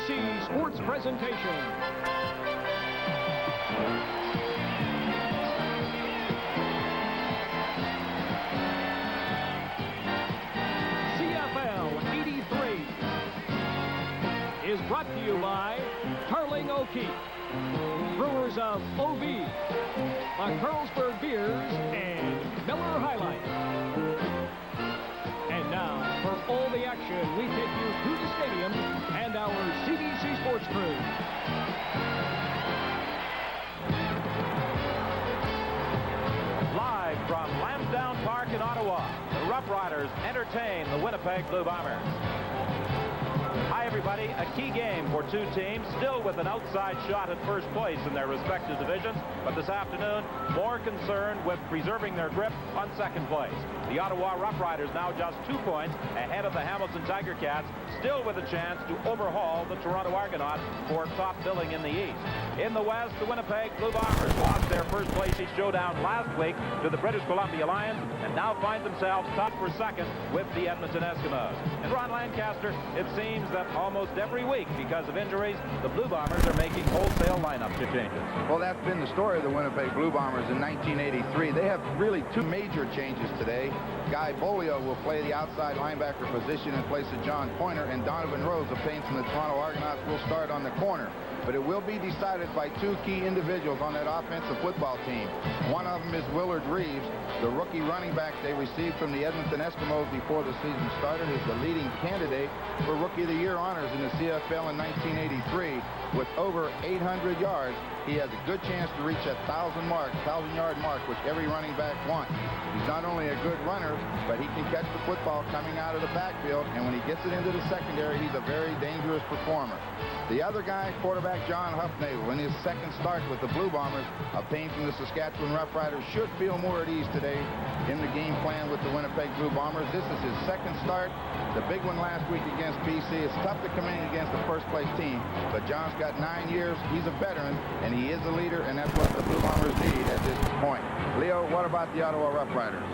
CBC Sports presentation. CFL 83 is brought to you by Tarling O'Keefe, brewers of OV, the Carlsberg Beers, and Miller High Life. And now, for all the action, we take you to the stadium and our CBC Sports crew. Live from Lansdowne Park in Ottawa, the Rough Riders entertain the Winnipeg Blue Bombers. Hi, everybody. A key game for two teams, still with an outside shot at first place in their respective divisions, but this afternoon, more concerned with preserving their grip on second place. The Ottawa Rough Riders now just 2 points ahead of the Hamilton Tiger Cats, still with a chance to overhaul the Toronto Argonauts for top billing in the East. In the West, the Winnipeg Blue Bombers lost their first place showdown last week to the British Columbia Lions and now find themselves top for second with the Edmonton Eskimos. And Ron Lancaster, it seems that almost every week, because of injuries, the Blue Bombers are making wholesale lineup changes. Well, that's been the story of the Winnipeg Blue Bombers in 1983. They have really two major changes today. Guy Bolio will play the outside linebacker position in place of John Pointer, and Donovan Rose, obtained from the Toronto Argonauts, will start on the corner. But it will be decided by two key individuals on that offensive football team. One of them is Willard Reeves, the rookie running back they received from the Edmonton Eskimos before the season started, is the leading candidate for Rookie of the Year honors in the CFL in 1983. With over 800 yards, he has a good chance to reach that 1,000-yard mark, which every running back wants. He's not only a good runner, but he can catch the football coming out of the backfield, and when he gets it into the secondary, he's a very dangerous performer. The other guy, quarterback John Huffnagel, in his second start with the Blue Bombers, obtained from the Saskatchewan Rough Riders, should feel more at ease today in the game plan with the Winnipeg Blue Bombers. This is his second start, the big one last week against BC. It's tough to come in against the first-place team, but John's got 9 years. He's a veteran, and he is a leader, and that's what the Blue Bombers need at this point. Leo, what about the Ottawa Rough Riders?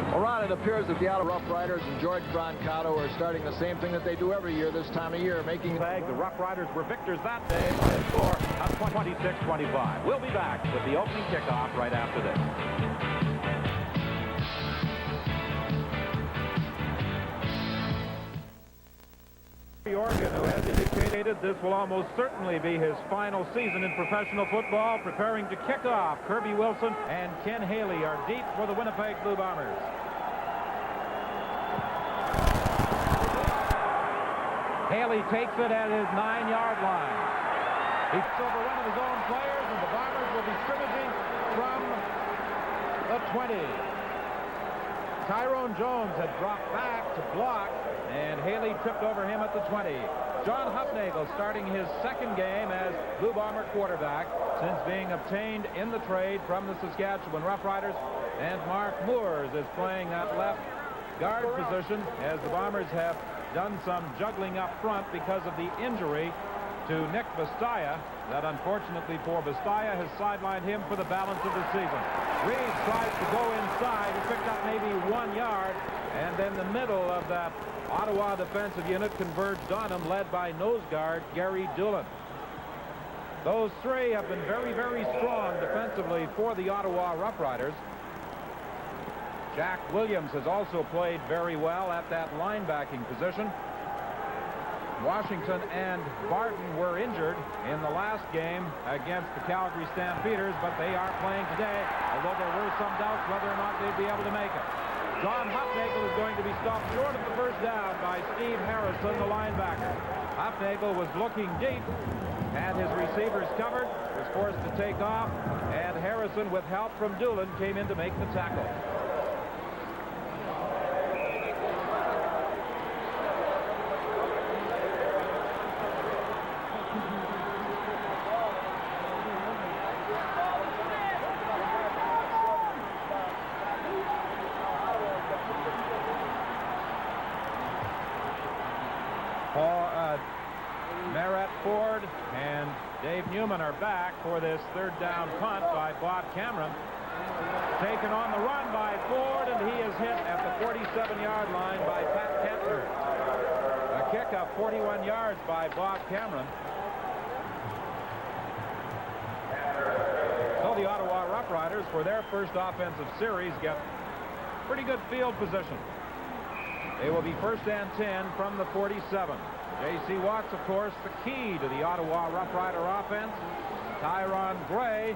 Well, Ron, it appears that the Ottawa Rough Riders and George Brancato are starting the same thing that they do every year this time of year, making... The Rough Riders were victors that day by a score of 26-25. We'll be back with the opening kickoff right after this. Organ, who has indicated this will almost certainly be his final season in professional football, preparing to kick off. Kirby Wilson and Ken Haley are deep for the Winnipeg Blue Bombers. Haley takes it at his 9-yard line. He's over one of his own players, and the Bombers will be scrimmaging from the 20. Tyrone Jones had dropped back to block, and Haley tripped over him at the 20. John Huffnagel starting his second game as Blue Bomber quarterback since being obtained in the trade from the Saskatchewan Rough Riders. And Mark Moores is playing that left guard position as the Bombers have done some juggling up front because of the injury to Nick Bastaya that, unfortunately for Bastaya, has sidelined him for the balance of the season. Reeves tries to go inside. He picked up maybe 1 yard, and then the middle of that Ottawa defensive unit converged on him, led by nose guard Gary Doolan. Those three have been very, very strong defensively for the Ottawa Rough Riders. Jack Williams has also played very well at that linebacking position. Washington and Barton were injured in the last game against the Calgary Stampeders, but they are playing today, although there were some doubts whether or not they'd be able to make it. John Huffnagel is going to be stopped short of the first down by Steve Harrison, the linebacker. Huffnagel was looking deep, and his receivers covered, was forced to take off, and Harrison, with help from Doolan, came in to make the tackle. Merritt Ford and Dave Newman are back for this third down punt by Bob Cameron. Taken on the run by Ford, and he is hit at the 47-yard line by Pat Kentner. kick of 41 yards by Bob Cameron. So the Ottawa Rough Riders, for their first offensive series, get pretty good field position. They will be first and 10 from the 47. J.C. Watts, of course, the key to the Ottawa Rough Rider offense. Tyron Gray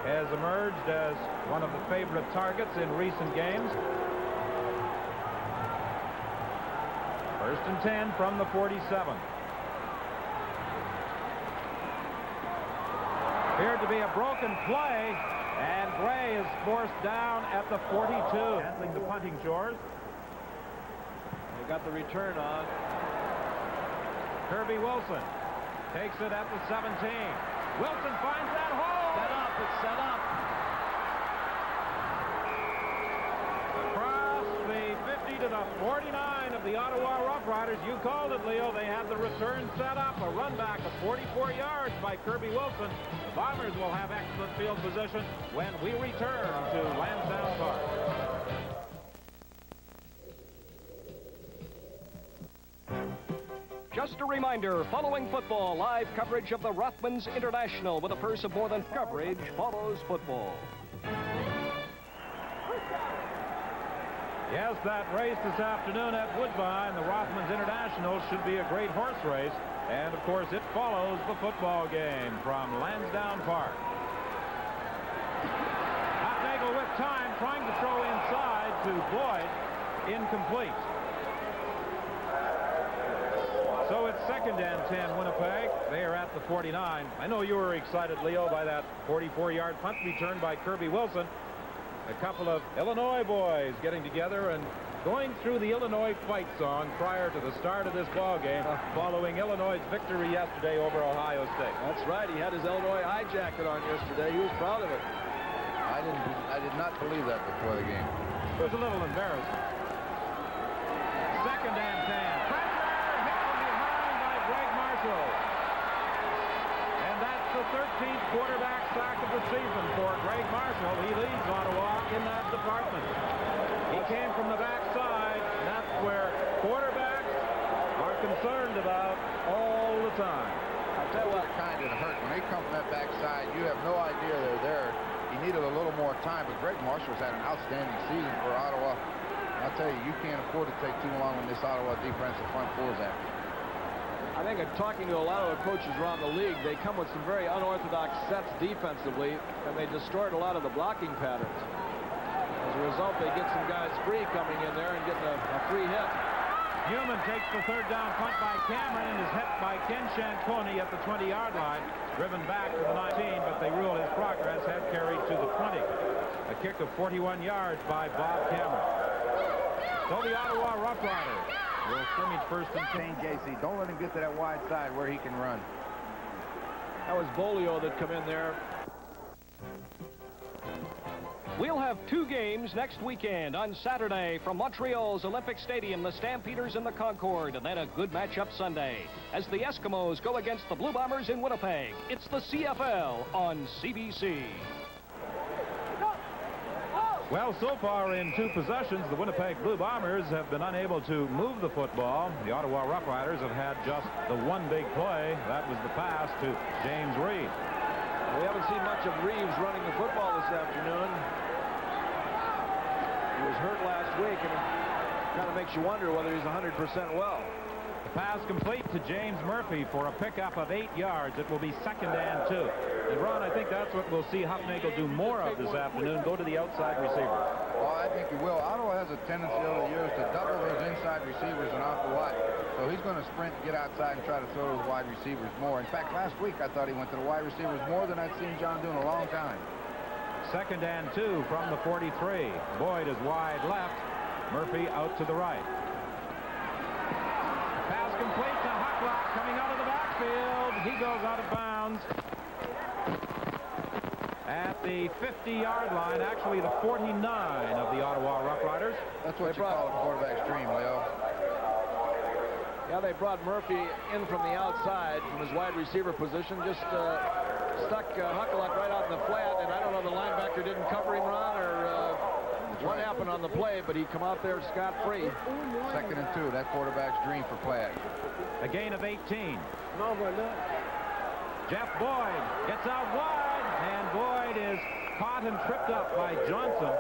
has emerged as one of the favorite targets in recent games. First and 10 from the 47. Appeared to be a broken play, and Gray is forced down at the 42. Handling the punting chores. They got the return on. Kirby Wilson takes it at the 17. Wilson finds that hole. Set up. It's set up. Across the 50 to the 49 of the Ottawa Rough Riders. You called it, Leo. They had the return set up. A run back of 44 yards by Kirby Wilson. The Bombers will have excellent field position when we return to Lansdowne Park. Just a reminder, following football, live coverage of the Rothmans International with a purse of more than coverage follows football. Yes, that race this afternoon at Woodbine, the Rothmans International, should be a great horse race. And, of course, it follows the football game from Lansdowne Park. Hotnagel with time, trying to throw inside to Boyd. Incomplete. So it's second and 10, Winnipeg. They are at the 49. I know you were excited, Leo, by that 44-yard punt return by Kirby Wilson. A couple of Illinois boys getting together and going through the Illinois fight song prior to the start of this ball game, following Illinois' victory yesterday over Ohio State. That's right. He had his Illinois eye jacket on yesterday. He was proud of it. I did not believe that before the game. It was a little embarrassing. Second and 10. And that's the 13th quarterback sack of the season for Greg Marshall. He leads Ottawa in that department. He came from the backside, and that's where quarterbacks are concerned about all the time. I'll tell you what kind of hurt. When they come from that backside, you have no idea they're there. He needed a little more time, but Greg Marshall's had an outstanding season for Ottawa. I'll tell you, you can't afford to take too long when this Ottawa defensive front four is after. I think talking to a lot of the coaches around the league, they come with some very unorthodox sets defensively, and they distort a lot of the blocking patterns. As a result, they get some guys free coming in there and getting a free hit. Newman takes the third down punt by Cameron and is hit by Ken Shanconi at the 20-yard line. Driven back to the 19, but they rule his progress had carried to the 20. A kick of 41 yards by Bob Cameron. So the Ottawa Rough Riders will scrimmage first and 10. JC, don't let him get to that wide side where he can run. That was Bolio that come in there. We'll have two games next weekend. On Saturday from Montreal's Olympic Stadium, the Stampeders and the Concorde, and then a good matchup Sunday as the Eskimos go against the Blue Bombers in Winnipeg. It's the CFL on CBC. Well, so far in two possessions, the Winnipeg Blue Bombers have been unable to move the football. The Ottawa Rough Riders have had just the one big play. That was the pass to James Reed. We haven't seen much of Reeves running the football this afternoon. He was hurt last week, and it kind of makes you wonder whether he's 100% well. The pass complete to James Murphy for a pickup of 8 yards. It will be second and 2. And Ron, I think that's what we'll see Hufnagel do more of this afternoon, go to the outside receiver. Well, I think he will. Ottawa has a tendency over the years to double those inside receivers an awful lot. So he's going to sprint, get outside, and try to throw those wide receivers more. In fact, last week I thought he went to the wide receivers more than I'd seen John do in a long time. Second and 2 from the 43. Boyd is wide left. Murphy out to the right. Pass complete to Hucklock coming out of the backfield. He goes out of bounds at the 50-yard line, actually the 49 of the Ottawa Rough Riders. That's what you call a quarterback's dream, Leo. Yeah, they brought Murphy in from the outside from his wide receiver position, just stuck Hucklock right out in the flat, and I don't know if the linebacker didn't cover him, Ron, or what happened on the play, but he come out there scot-free. 2nd and 2. That quarterback's dream for play action. A gain of 18. Jeff Boyd gets out wide, and Boyd is caught and tripped up by Johnson.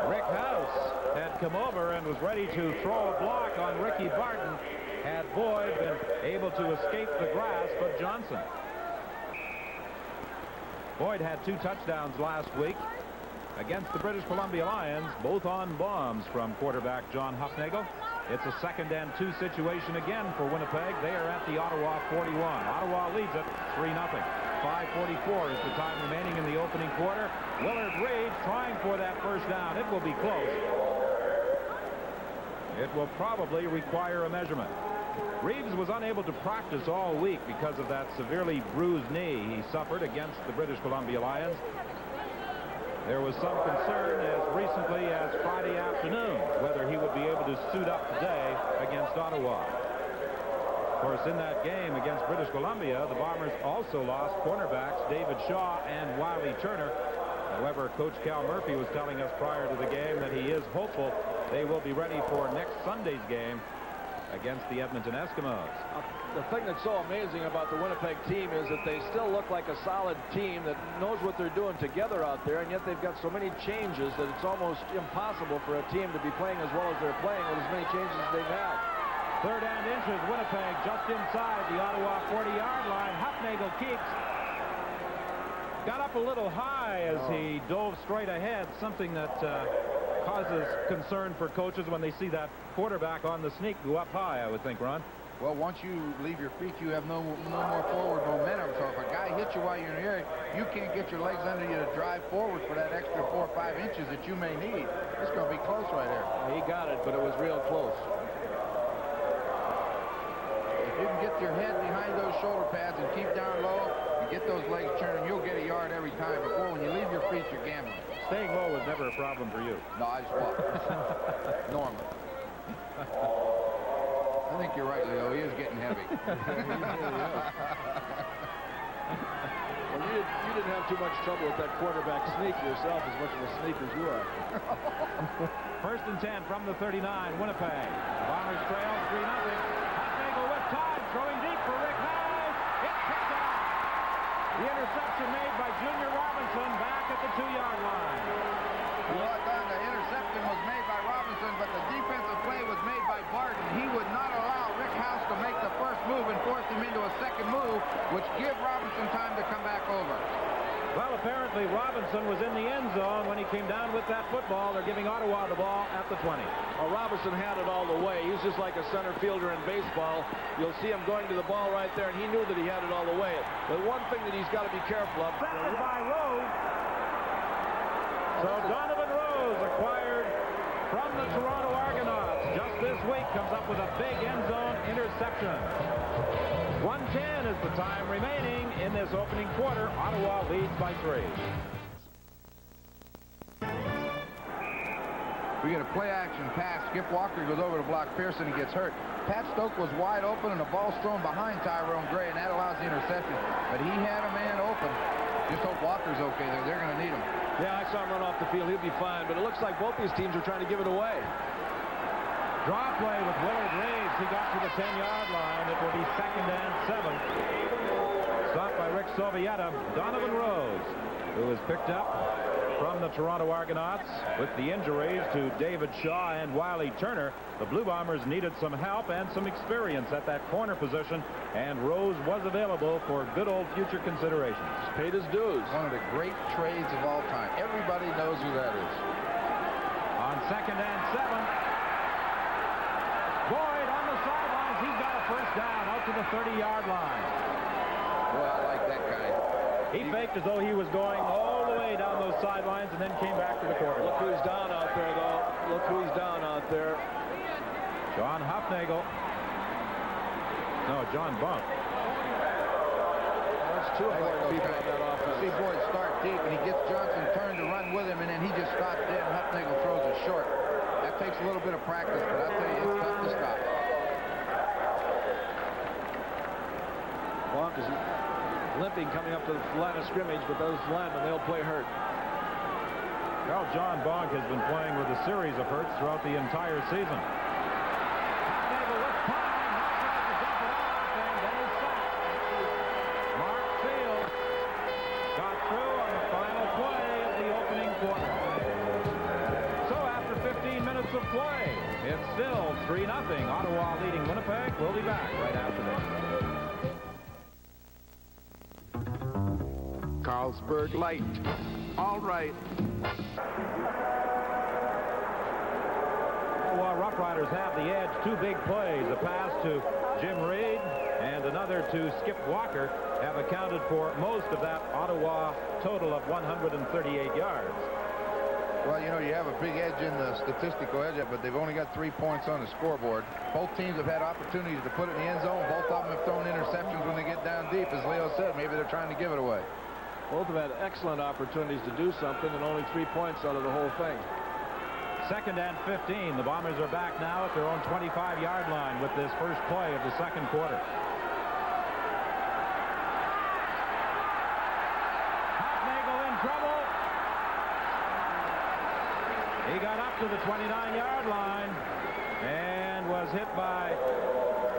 Rick House had come over and was ready to throw a block on Ricky Barton had Boyd been able to escape the grasp of Johnson. Boyd had 2 touchdowns last week against the British Columbia Lions, both on bombs from quarterback John Hufnagel. It's a 2nd and 2 situation again for Winnipeg. They are at the Ottawa 41. Ottawa leads it 3-0. 5:44 is the time remaining in the opening quarter. Willard Reed trying for that first down. It will be close. It will probably require a measurement. Reeves was unable to practice all week because of that severely bruised knee he suffered against the British Columbia Lions. There was some concern as recently as Friday afternoon whether he would be able to suit up today against Ottawa. Of course, in that game against British Columbia, the Bombers also lost cornerbacks David Shaw and Wiley Turner. However, Coach Cal Murphy was telling us prior to the game that he is hopeful they will be ready for next Sunday's game against the Edmonton Eskimos. The thing that's so amazing about the Winnipeg team is that they still look like a solid team that knows what they're doing together out there, and yet they've got so many changes that it's almost impossible for a team to be playing as well as they're playing with as many changes as they've had. 3rd and inches, Winnipeg just inside the Ottawa 40-yard line. Hufnagel keeps. Got up a little high as he dove straight ahead, something that causes concern for coaches when they see that quarterback on the sneak go up high, I would think, Ron. Well, once you leave your feet, you have no more forward momentum. So if a guy hits you while you're in the air, you can't get your legs under you to drive forward for that extra 4 or 5 inches that you may need. It's going to be close right there. He got it, but it was real close. If you can get your head behind those shoulder pads and keep down low and get those legs churning, you'll get a yard every time. But boy, when you leave your feet, you're gambling. Staying low was never a problem for you. No, I just walk. Normally. I think you're right, Leo. He is getting heavy. Well, you didn't have too much trouble with that quarterback sneak yourself, as much of a sneak as you are. 1st and 10 from the 39, Winnipeg. Bombers trail 3-0. Hufnagel with time, throwing deep for Rick House. It's picked off. The interception made by Junior Robinson back at the 2-yard line. Well done. The interception was made by Robinson, but the defensive play was made by Barton. He would not allow Rick House to make the first move and forced him into a second move, which gave Robinson time to come back over. Well, apparently Robinson was in the end zone when he came down with that football. They're giving Ottawa the ball at the 20. Well, Robinson had it all the way. He's just like a center fielder in baseball. You'll see him going to the ball right there, and he knew that he had it all the way. But one thing that he's got to be careful of. Second by Rose. So Donovan Rose, acquired from the Toronto Argonauts just this week, comes up with a big end zone interception. 1:10 is the time remaining in this opening quarter. Ottawa leads by 3. We get a play-action pass. Skip Walker goes over to block Pearson and gets hurt. Pat Stoke was wide open, and the ball's thrown behind Tyrone Gray, and that allows the interception. But he had a man open. Just hope Walker's okay there. They're going to need him. Yeah, I saw him run off the field. He'll be fine. But it looks like both these teams are trying to give it away. Draw play with Willard Reeves. He got to the 10-yard line. It will be 2nd and 7. Stopped by Rick Sovieta. Donovan Rose, who was picked up from the Toronto Argonauts with the injuries to David Shaw and Wiley Turner. The Blue Bombers needed some help and some experience at that corner position, and Rose was available for good old future considerations. Paid his dues. One of the great trades of all time. Everybody knows who that is. On 2nd and 7. Boyd on the sidelines. He's got a first down out to the 30-yard line. Boy, I like that guy. He faked as though he was going all the way down those sidelines and then came back to the quarterback. Look who's down out there, though. Look who's down out there. John Hufnagel. No, John Bunk. That's 2 important people on that offense. See Boyd start deep, and he gets Johnson turned to run with him, and then he just stops dead, and Hufnagel throws it short. That takes a little bit of practice, but I'll tell you, it's tough to stop. Bunk is limping coming up to the line of scrimmage, but those linemen, they'll play hurt. Well, John Bonk has been playing with a series of hurts throughout the entire season. Hufnagel with time. Now tries to dump it off, and then he's sacked. Mark Field got through on the final play of the opening quarter. So after 15 minutes of play, it's still 3-0. Ottawa leading Winnipeg. We'll be back right after this. Carlsberg Light. All right. Ottawa Rough Riders have the edge. 2 big plays, a pass to Jim Reed and another to Skip Walker, have accounted for most of that Ottawa total of 138 yards. Well, you know, you have a big edge in the statistical edge, but they've only got 3 points on the scoreboard. Both teams have had opportunities to put it in the end zone. Both of them have thrown interceptions when they get down deep. As Leo said, maybe they're trying to give it away. Both have had excellent opportunities to do something, and only 3 points out of the whole thing. 2nd and 15. The Bombers are back now at their own 25-yard line with this first play of the second quarter. Hufnagel in trouble. He got up to the 29-yard line and was hit by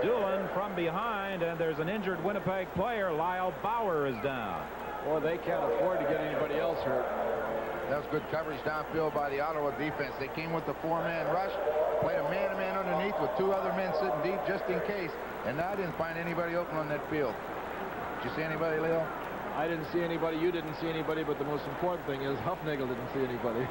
Doolin from behind, and there's an injured Winnipeg player. Lyle Bauer is down. Boy, they can't afford to get anybody else hurt. That was good coverage downfield by the Ottawa defense. They came with a 4-man rush, played a man-to-man underneath with 2 other men sitting deep just in case, and I didn't find anybody open on that field. Did you see anybody, Leo? I didn't see anybody. You didn't see anybody, but the most important thing is Hufnagel didn't see anybody.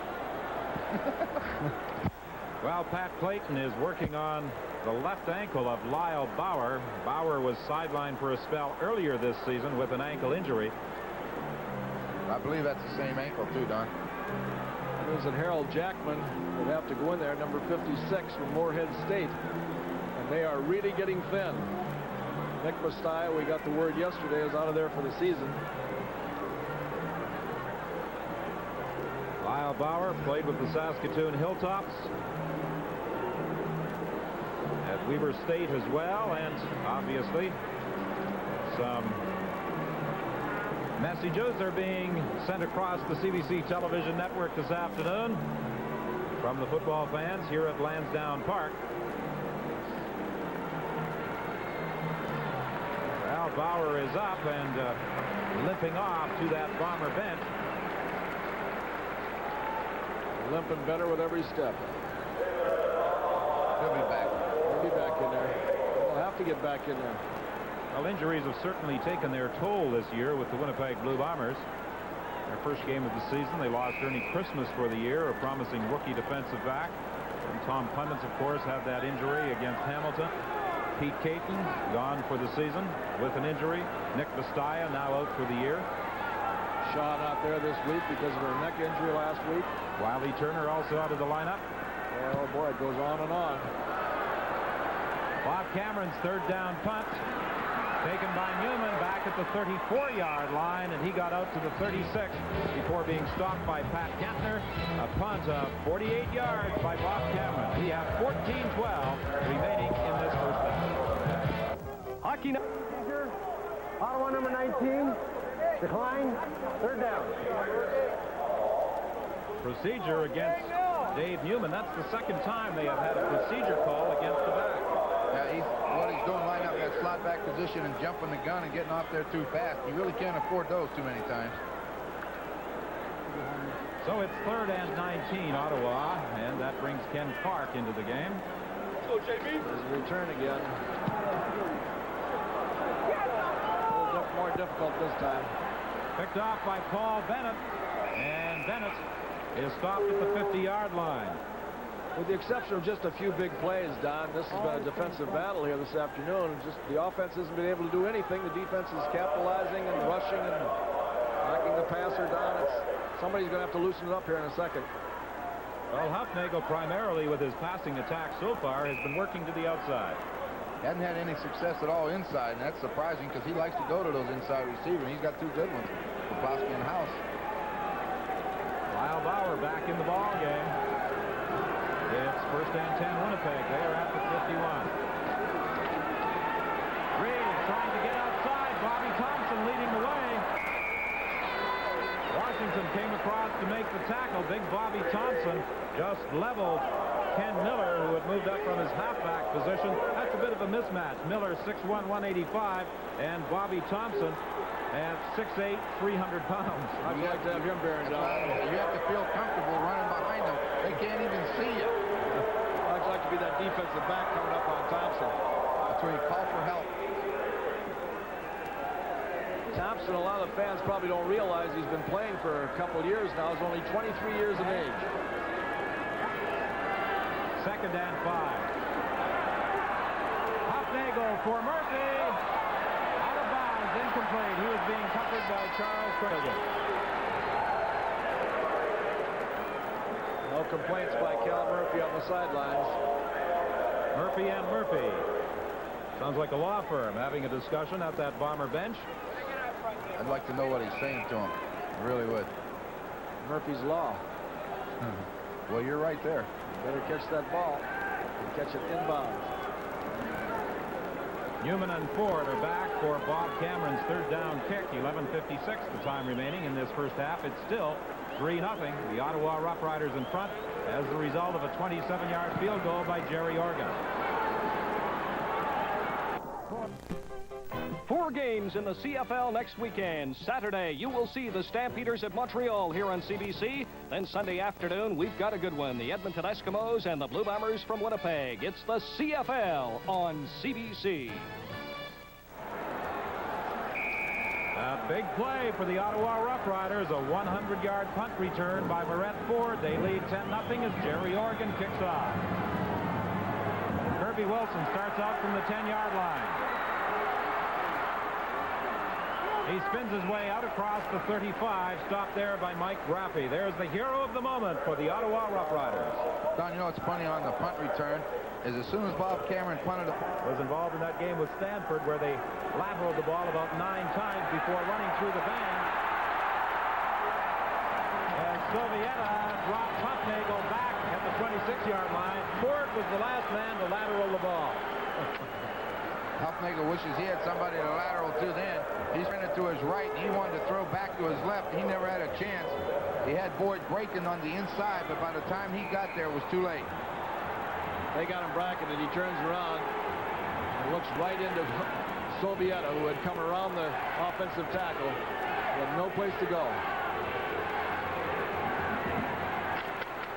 Well, Pat Clayton is working on the left ankle of Lyle Bauer. Bauer was sidelined for a spell earlier this season with an ankle injury. I believe that's the same ankle, too, Don. There's a Harold Jackman would have to go in there, number 56 from Moorhead State. And they are really getting thin. Nick Bastille, we got the word yesterday, is out of there for the season. Lyle Bauer played with the Saskatoon Hilltops at Weber State as well, and obviously some messages are being sent across the CBC television network this afternoon from the football fans here at Lansdowne Park. Well, Bauer is up and limping off to that Bomber bench. Limping better with every step. He'll be back. He'll be back in there. He'll have to get back in there. Well, injuries have certainly taken their toll this year with the Winnipeg Blue Bombers. Their first game of the season, they lost Ernie Christmas for the year, a promising rookie defensive back. And Tom Clements, of course, had that injury against Hamilton. Pete Caton gone for the season with an injury. Nick Bastille now out for the year. Shaw not there this week because of her neck injury last week. Wiley Turner also out of the lineup. Oh boy, it goes on and on. Bob Cameron's 3rd down punt taken by Newman back at the 34-yard line, and he got out to the 36 before being stopped by Pat Kentner. A punt of 48 yards by Bob Cameron. We have 14-12 remaining in this first half. Hockey night. Ottawa number 19. Decline. 3rd down. Procedure against Dave Newman. That's the 2nd time they have had a procedure call against the back. Yeah, what he's doing, lining up in that slot back position and jumping the gun and getting off there too fast. You really can't afford those too many times. So it's 3rd and 19, Ottawa, and that brings Ken Clark into the game. So JB. There's a return again. A little more difficult this time. Picked off by Paul Bennett, and Bennett is stopped at the 50-yard line. With the exception of just a few big plays, Don, this has been a defensive battle here this afternoon. Just the offense hasn't been able to do anything. The defense is capitalizing and rushing and knocking the passer down. Somebody's going to have to loosen it up here in a second. Well, Hufnagel, primarily with his passing attack so far, has been working to the outside. Hasn't had any success at all inside, and that's surprising because he likes to go to those inside receivers. He's got 2 good ones, Poplowski and House. Lyle Bauer back in the ball game. It's 1st and 10 Winnipeg. They are at the 51. Reed trying to get outside. Bobby Thompson leading the way. Washington came across to make the tackle. Big Bobby Thompson just leveled Ken Miller, who had moved up from his halfback position. That's a bit of a mismatch. Miller 6'1", 185, and Bobby Thompson at 6'8", 300 pounds. I'd like to have him bearing down. You have to feel comfortable running behind them. They can't even see you. I'd like to be that defensive back coming up on Thompson. That's where you call for help. Thompson, a lot of fans probably don't realize he's been playing for a couple years now. He's only 23 years of age. 2nd and 5. Hufnagel for Murphy. Out of bounds, incomplete. He was being covered by Charles Cragen. No complaints by Cal Murphy on the sidelines. Murphy and Murphy. Sounds like a law firm having a discussion at that Bomber bench. I'd like to know what he's saying to him. I really would. Murphy's Law. Well, you're right there. Better catch that ball and catch it inbounds. Newman and Ford are back for Bob Cameron's 3rd down kick. 11:56 the time remaining in this first half. It's still 3-0. The Ottawa Rough Riders in front as the result of a 27-yard field goal by Jerry Organ. 4 games in the CFL next weekend. Saturday, you will see the Stampeders at Montreal here on CBC. Then Sunday afternoon, we've got a good one. The Edmonton Eskimos and the Blue Bombers from Winnipeg. It's the CFL on CBC. A big play for the Ottawa Rough Riders. A 100-yard punt return by Barrett Ford. They lead 10-0 as Jerry Organ kicks off. Kirby Wilson starts out from the 10-yard line. He spins his way out across the 35, stopped there by Mike Raffy. There's the hero of the moment for the Ottawa Rough Riders. Don, you know what's funny on the punt return is as soon as Bob Cameron punted was involved in that game with Stanford where they lateraled the ball about 9 times before running through the band. And Sovieta dropped Hufnagel back at the 26-yard line. Ford was the last man to lateral the ball. Hufnagel wishes he had somebody to lateral to then. He sent it to his right. He wanted to throw back to his left. He never had a chance. He had Boyd breaking on the inside, but by the time he got there, it was too late. They got him bracketed. He turns around and looks right into Sovieta, who had come around the offensive tackle. He had no place to go.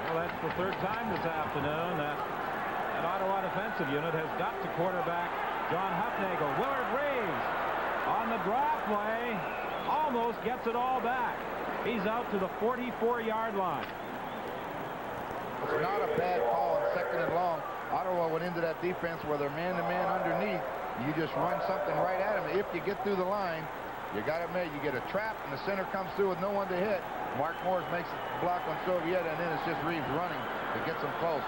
Well, that's the 3rd time this afternoon that an Ottawa defensive unit has got to quarterback John Hufnagel. Willard Reeves on the draw play almost gets it all back. He's out to the 44-yard line. It's not a bad call on 2nd and long. Ottawa went into that defense where they're man-to-man underneath. You just run something right at him. If you get through the line, you got to admit, you get a trap, and the center comes through with no one to hit. Mark Morris makes the block on Sovieta, and then it's just Reeves running to get them close.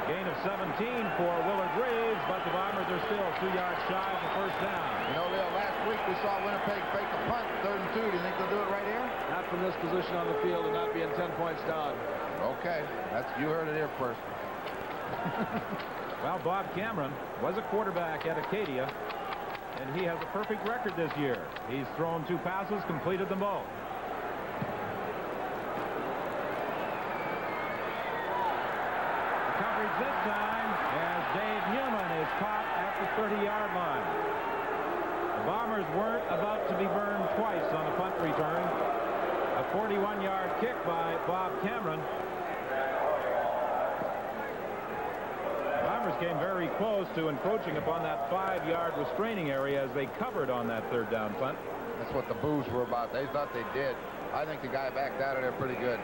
Gain of 17 for Willard Reeves, but the Bombers are still 2 yards shy of the 1st down. You know, Leo, last week we saw Winnipeg fake a punt, 3rd and 2. Do you think they'll do it right here? Not from this position on the field and not being 10 points down. Okay, you heard it here first. Well, Bob Cameron was a quarterback at Acadia, and he has a perfect record this year. He's thrown 2 passes, completed them both. This time as Dave Newman is caught at the 30-yard line. The Bombers weren't about to be burned twice on a punt return. A 41-yard kick by Bob Cameron. The Bombers came very close to encroaching upon that 5-yard restraining area as they covered on that 3rd down punt. That's what the boos were about. They thought they did. I think the guy backed out of there pretty good.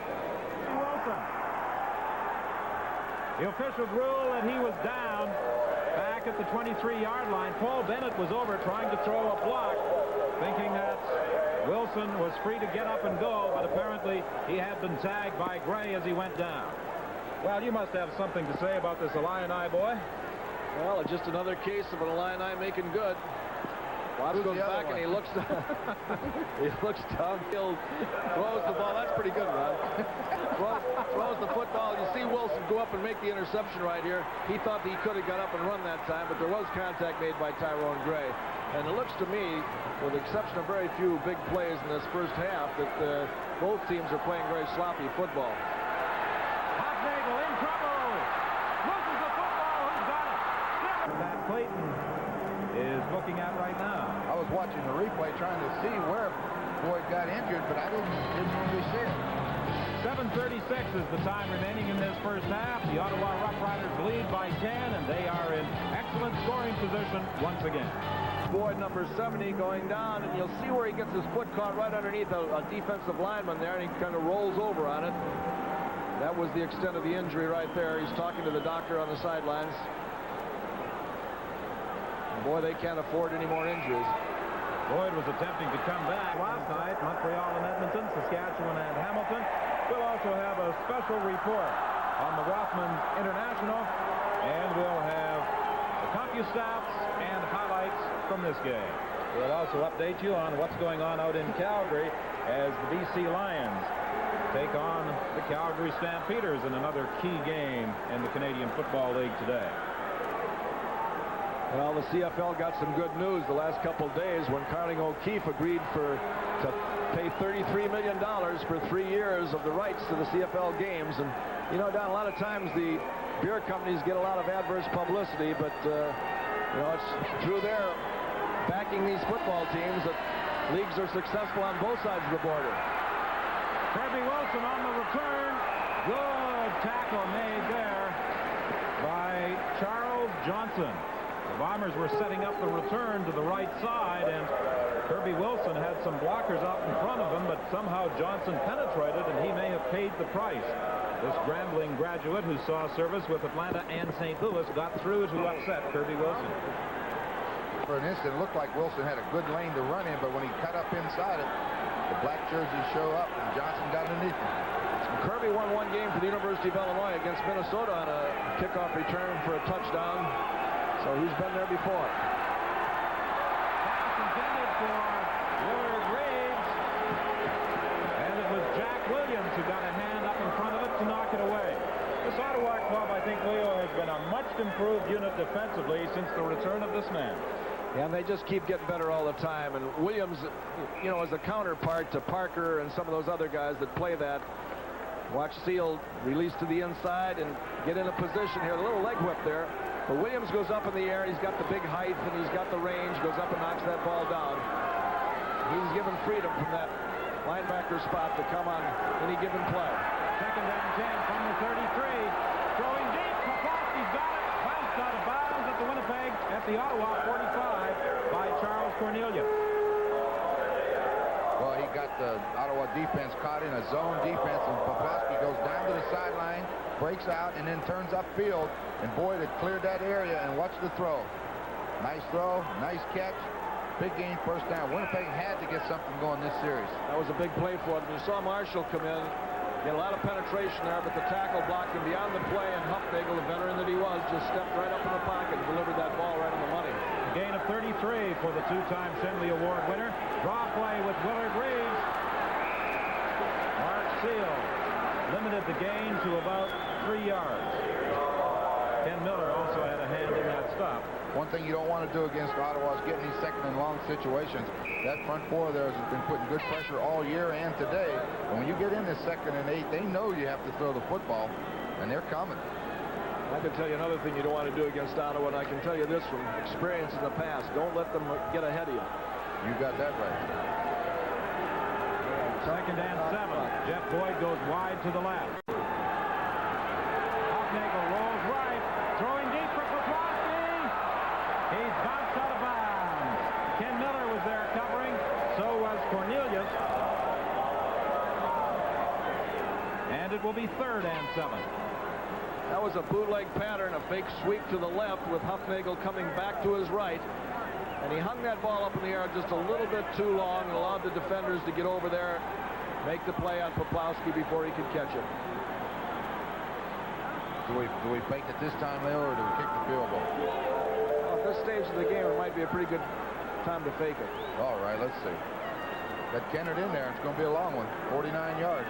Wilson. The officials ruled that he was down back at the 23-yard line. Paul Bennett was over trying to throw a block, thinking that Wilson was free to get up and go, but apparently he had been tagged by Gray as he went down. Well, you must have something to say about this Illini boy. Well, it's just another case of an Illini making good. Watts goes back and he looks downfield, throws the ball. That's pretty good, Ron. throws the football. You see Wilson go up and make the interception right here. He thought he could have got up and run that time, but there was contact made by Tyrone Gray. And it looks to me, with the exception of very few big plays in this first half, that both teams are playing very sloppy football. Hofnagel in trouble. Loses the football. Who's got it? That Clayton is looking at right now. I was watching the replay trying to see where Boyd got injured, but I didn't really see it. 7:36 is the time remaining in this first half. The Ottawa Rough Riders lead by 10, and they are in excellent scoring position once again. Boyd, number 70, going down, and you'll see where he gets his foot caught right underneath a defensive lineman there, and he kind of rolls over on it. That was the extent of the injury right there. He's talking to the doctor on the sidelines. And boy, they can't afford any more injuries. Boyd was attempting to come back last night. Montreal and Edmonton, Saskatchewan and Hamilton. We'll also have a special report on the Rothmans International, and we'll have the CompuStats and highlights from this game. We'll also update you on what's going on out in Calgary as the BC Lions take on the Calgary Stampeders in another key game in the Canadian Football League today. Well, the CFL got some good news the last couple of days when Carling O'Keefe agreed to pay $33 million for 3 years of the rights to the CFL games. And, you know, Don, a lot of times the beer companies get a lot of adverse publicity, but, you know, it's through their backing these football teams that leagues are successful on both sides of the border. Kirby Wilson on the return. Good tackle made there by Charles Johnson. The Bombers were setting up the return to the right side, and Kirby Wilson had some blockers out in front of him, but somehow Johnson penetrated, and he may have paid the price. This Grambling graduate who saw service with Atlanta and St. Louis got through to upset Kirby Wilson. For an instant, it looked like Wilson had a good lane to run in, but when he cut up inside it, the black jerseys show up, and Johnson got underneath him. Kirby won one game for the University of Illinois against Minnesota on a kickoff return for a touchdown. So he's been there before. Pass intended for Willard Reeves. And it was Jack Williams who got a hand up in front of it to knock it away. This Ottawa club, I think, Leo, has been a much improved unit defensively since the return of this man. Yeah, and they just keep getting better all the time. And Williams, you know, as a counterpart to Parker and some of those other guys that play that. Watch Seal release to the inside and get in a position here. A little leg whip there. But Williams goes up in the air. He's got the big height and he's got the range. Goes up and knocks that ball down. He's given freedom from that linebacker spot to come on any given play. Second and 10 from the 33. Throwing deep. Poplawski's got it. Bounced out of bounds at the Winnipeg, at the Ottawa 45 by Charles Cornelius. Well, he got the Ottawa defense caught in a zone defense, and Poplawski goes down to the sideline, breaks out, and then turns upfield. And Boyd had cleared that area, and watch the throw. Nice throw, nice catch, big gain, first down. Winnipeg had to get something going this series. That was a big play for them. You saw Marshall come in, get a lot of penetration there, but the tackle blocked him beyond the play, and Hufnagel, the veteran that he was, just stepped right up in the pocket and delivered that ball right on the money. A gain of 33 for the two-time Shenley Award winner. Draw play with Willard Reeves. Mark Seal limited the gain to about 3 yards. Ken Miller also had a hand in that stop. One thing you don't want to do against Ottawa is get in these second and long situations. That front four of theirs has been putting good pressure all year and today. And when you get in this 2nd and 8, they know you have to throw the football, and they're coming. I can tell you another thing you don't want to do against Ottawa, and I can tell you this from experience in the past. Don't let them get ahead of you. You got that right. Second and 7. Jeff Boyd goes wide to the left. Hofnagel rolls right. Throwing deep for Poplawski. He's bounced out of bounds. Ken Miller was there covering. So was Cornelius. And it will be 3rd and 7. That was a bootleg pattern, a fake sweep to the left with Hufnagel coming back to his right. And he hung that ball up in the air just a little bit too long and allowed the defenders to get over there, make the play on Poplawski before he could catch it. Do we fake it this time, Leo, or do we kick the field goal? Well, at this stage of the game, it might be a pretty good time to fake it. All right, let's see. Got Kennard in there. It's going to be a long one, 49 yards.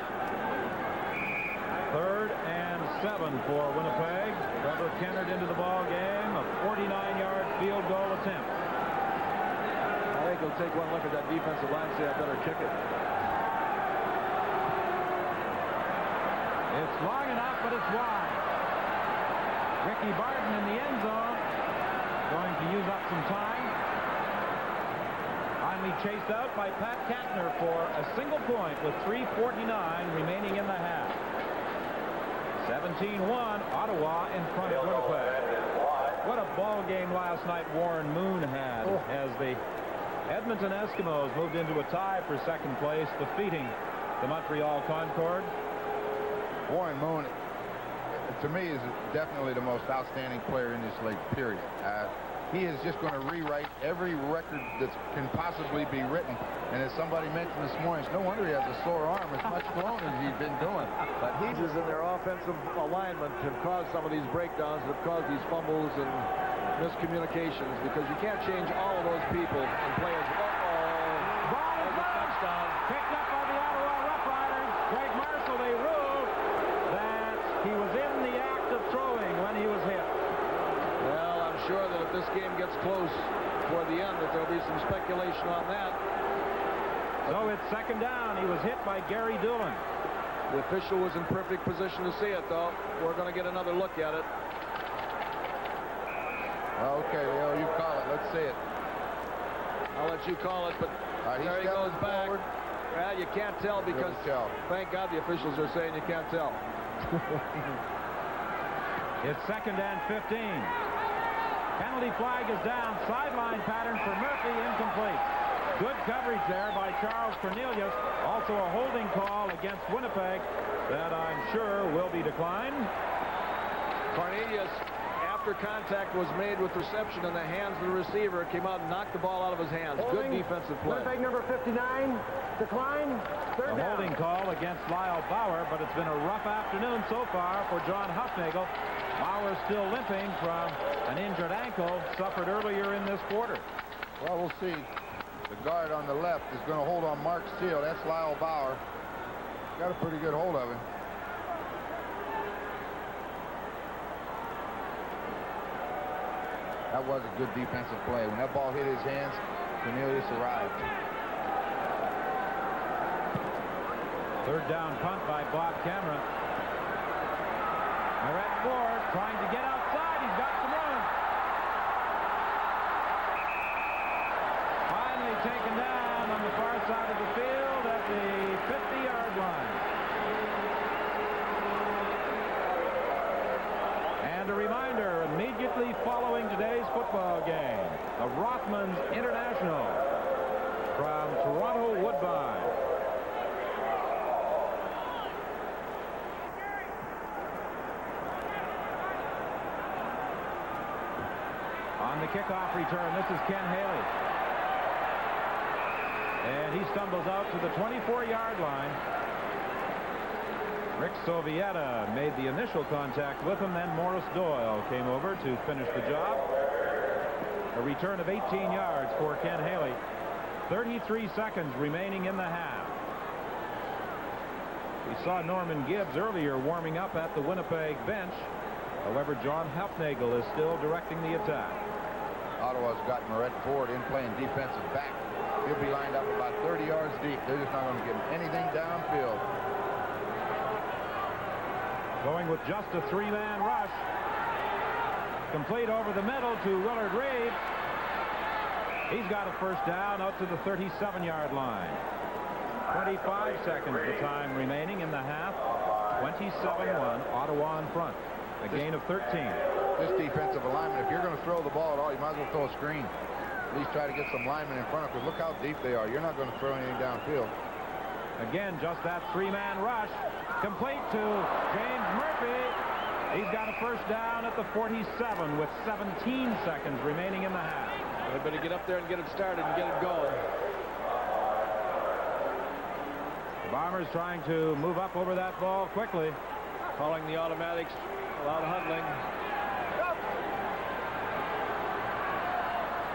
3rd and 7 for Winnipeg. Trevor Kennard into the ball game. A 49-yard field goal attempt. I think he'll take one look at that defensive line and say, I better kick it. It's long enough, but it's wide. Ricky Barton in the end zone. Going to use up some time. Finally chased out by Pat Kantner for a single point with 3:49 remaining in the half. 17-1, Ottawa in front of Winnipeg. What a ball game last night Warren Moon had as the Edmonton Eskimos moved into a tie for second place, defeating the Montreal Concorde. Warren Moon, to me, is definitely the most outstanding player in this league, period. He is just going to rewrite every record that can possibly be written. And as somebody mentioned this morning, it's no wonder he has a sore arm as much thrown as he's been doing. But he just in their offensive alignment have caused some of these breakdowns, have caused these fumbles and miscommunications, because you can't change all of those people and players. Ball is a touchdown. Picked up by the Ottawa Rough Riders. Greg Marshall, they ruled that he was in the act of throwing when he was hit. Well, I'm sure that if this game gets close toward the end, that there'll be some speculation on that. So it's second down. He was hit by Gary Doolan. The official was in perfect position to see it, though. We're going to get another look at it. Okay, well, you call it. Let's see it. I'll let you call it, but there he goes back. Forward. Well, you can't tell because, thank God, the officials are saying you can't tell. It's second and 15. Penalty flag is down. Sideline pattern for Murphy, incomplete. Good coverage there by Charles Cornelius. Also a holding call against Winnipeg that I'm sure will be declined. Cornelius, after contact was made with reception in the hands of the receiver, came out and knocked the ball out of his hands. Good defensive play. Winnipeg number 59, decline, third down. A holding call against Lyle Bauer, but it's been a rough afternoon so far for John Hufnagel. Bauer still limping from an injured ankle suffered earlier in this quarter. Well, we'll see. The guard on the left is going to hold on Mark Steele. That's Lyle Bauer. Got a pretty good hold of him. That was a good defensive play. When that ball hit his hands, Cornelius arrived. Third down punt by Bob Cameron. Moret Ford trying to get outside. He's got some room. Finally taken down on the far side of the field at the 50-yard line. And a reminder, immediately following today's football game, the Rothmans International from Toronto Woodbine. On the kickoff return, this is Ken Haley. And he stumbles out to the 24-yard line. Rick Sovieta made the initial contact with him, then Morris Doyle came over to finish the job. A return of 18 yards for Ken Haley. 33 seconds remaining in the half. We saw Norman Gibbs earlier warming up at the Winnipeg bench. However, John Hufnagel is still directing the attack. Ottawa's got Moret Ford in playing defensive back. He'll be lined up about 30 yards deep. They're just not going to give him anything downfield. Going with just a three-man rush. Complete over the middle to Willard Reed. He's got a first down out to the 37-yard line. 25 seconds the time remaining in the half. 27-1, Ottawa in front. A gain of 13. This defensive alignment, if you're going to throw the ball at all, you might as well throw a screen. At least try to get some linemen in front of it, because look how deep they are. You're not going to throw anything downfield. Again, just that three-man rush. Complete to James Murphy. He's got a first down at the 47 with 17 seconds remaining in the half. They better get up there and get it started and get it going. The Bombers trying to move up over that ball quickly. Calling the automatics, a lot of huddling.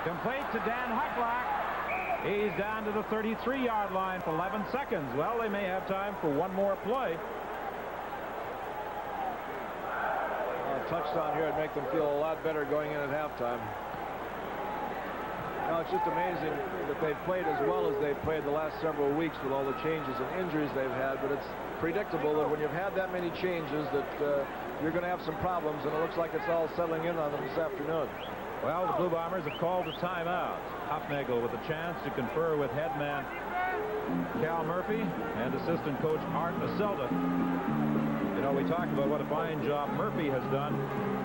Complete to Dan Hucklack. He's down to the 33-yard line for 11 seconds. Well, they may have time for one more play. A touchdown here would make them feel a lot better going in at halftime. Well, it's just amazing that they've played as well as they've played the last several weeks with all the changes and injuries they've had, but it's predictable that when you've had that many changes that you're going to have some problems, and it looks like it's all settling in on them this afternoon. Well, the Blue Bombers have called a timeout. Hufnagel with a chance to confer with headman Cal Murphy and assistant coach Art Aselda. You know, we talked about what a fine job Murphy has done.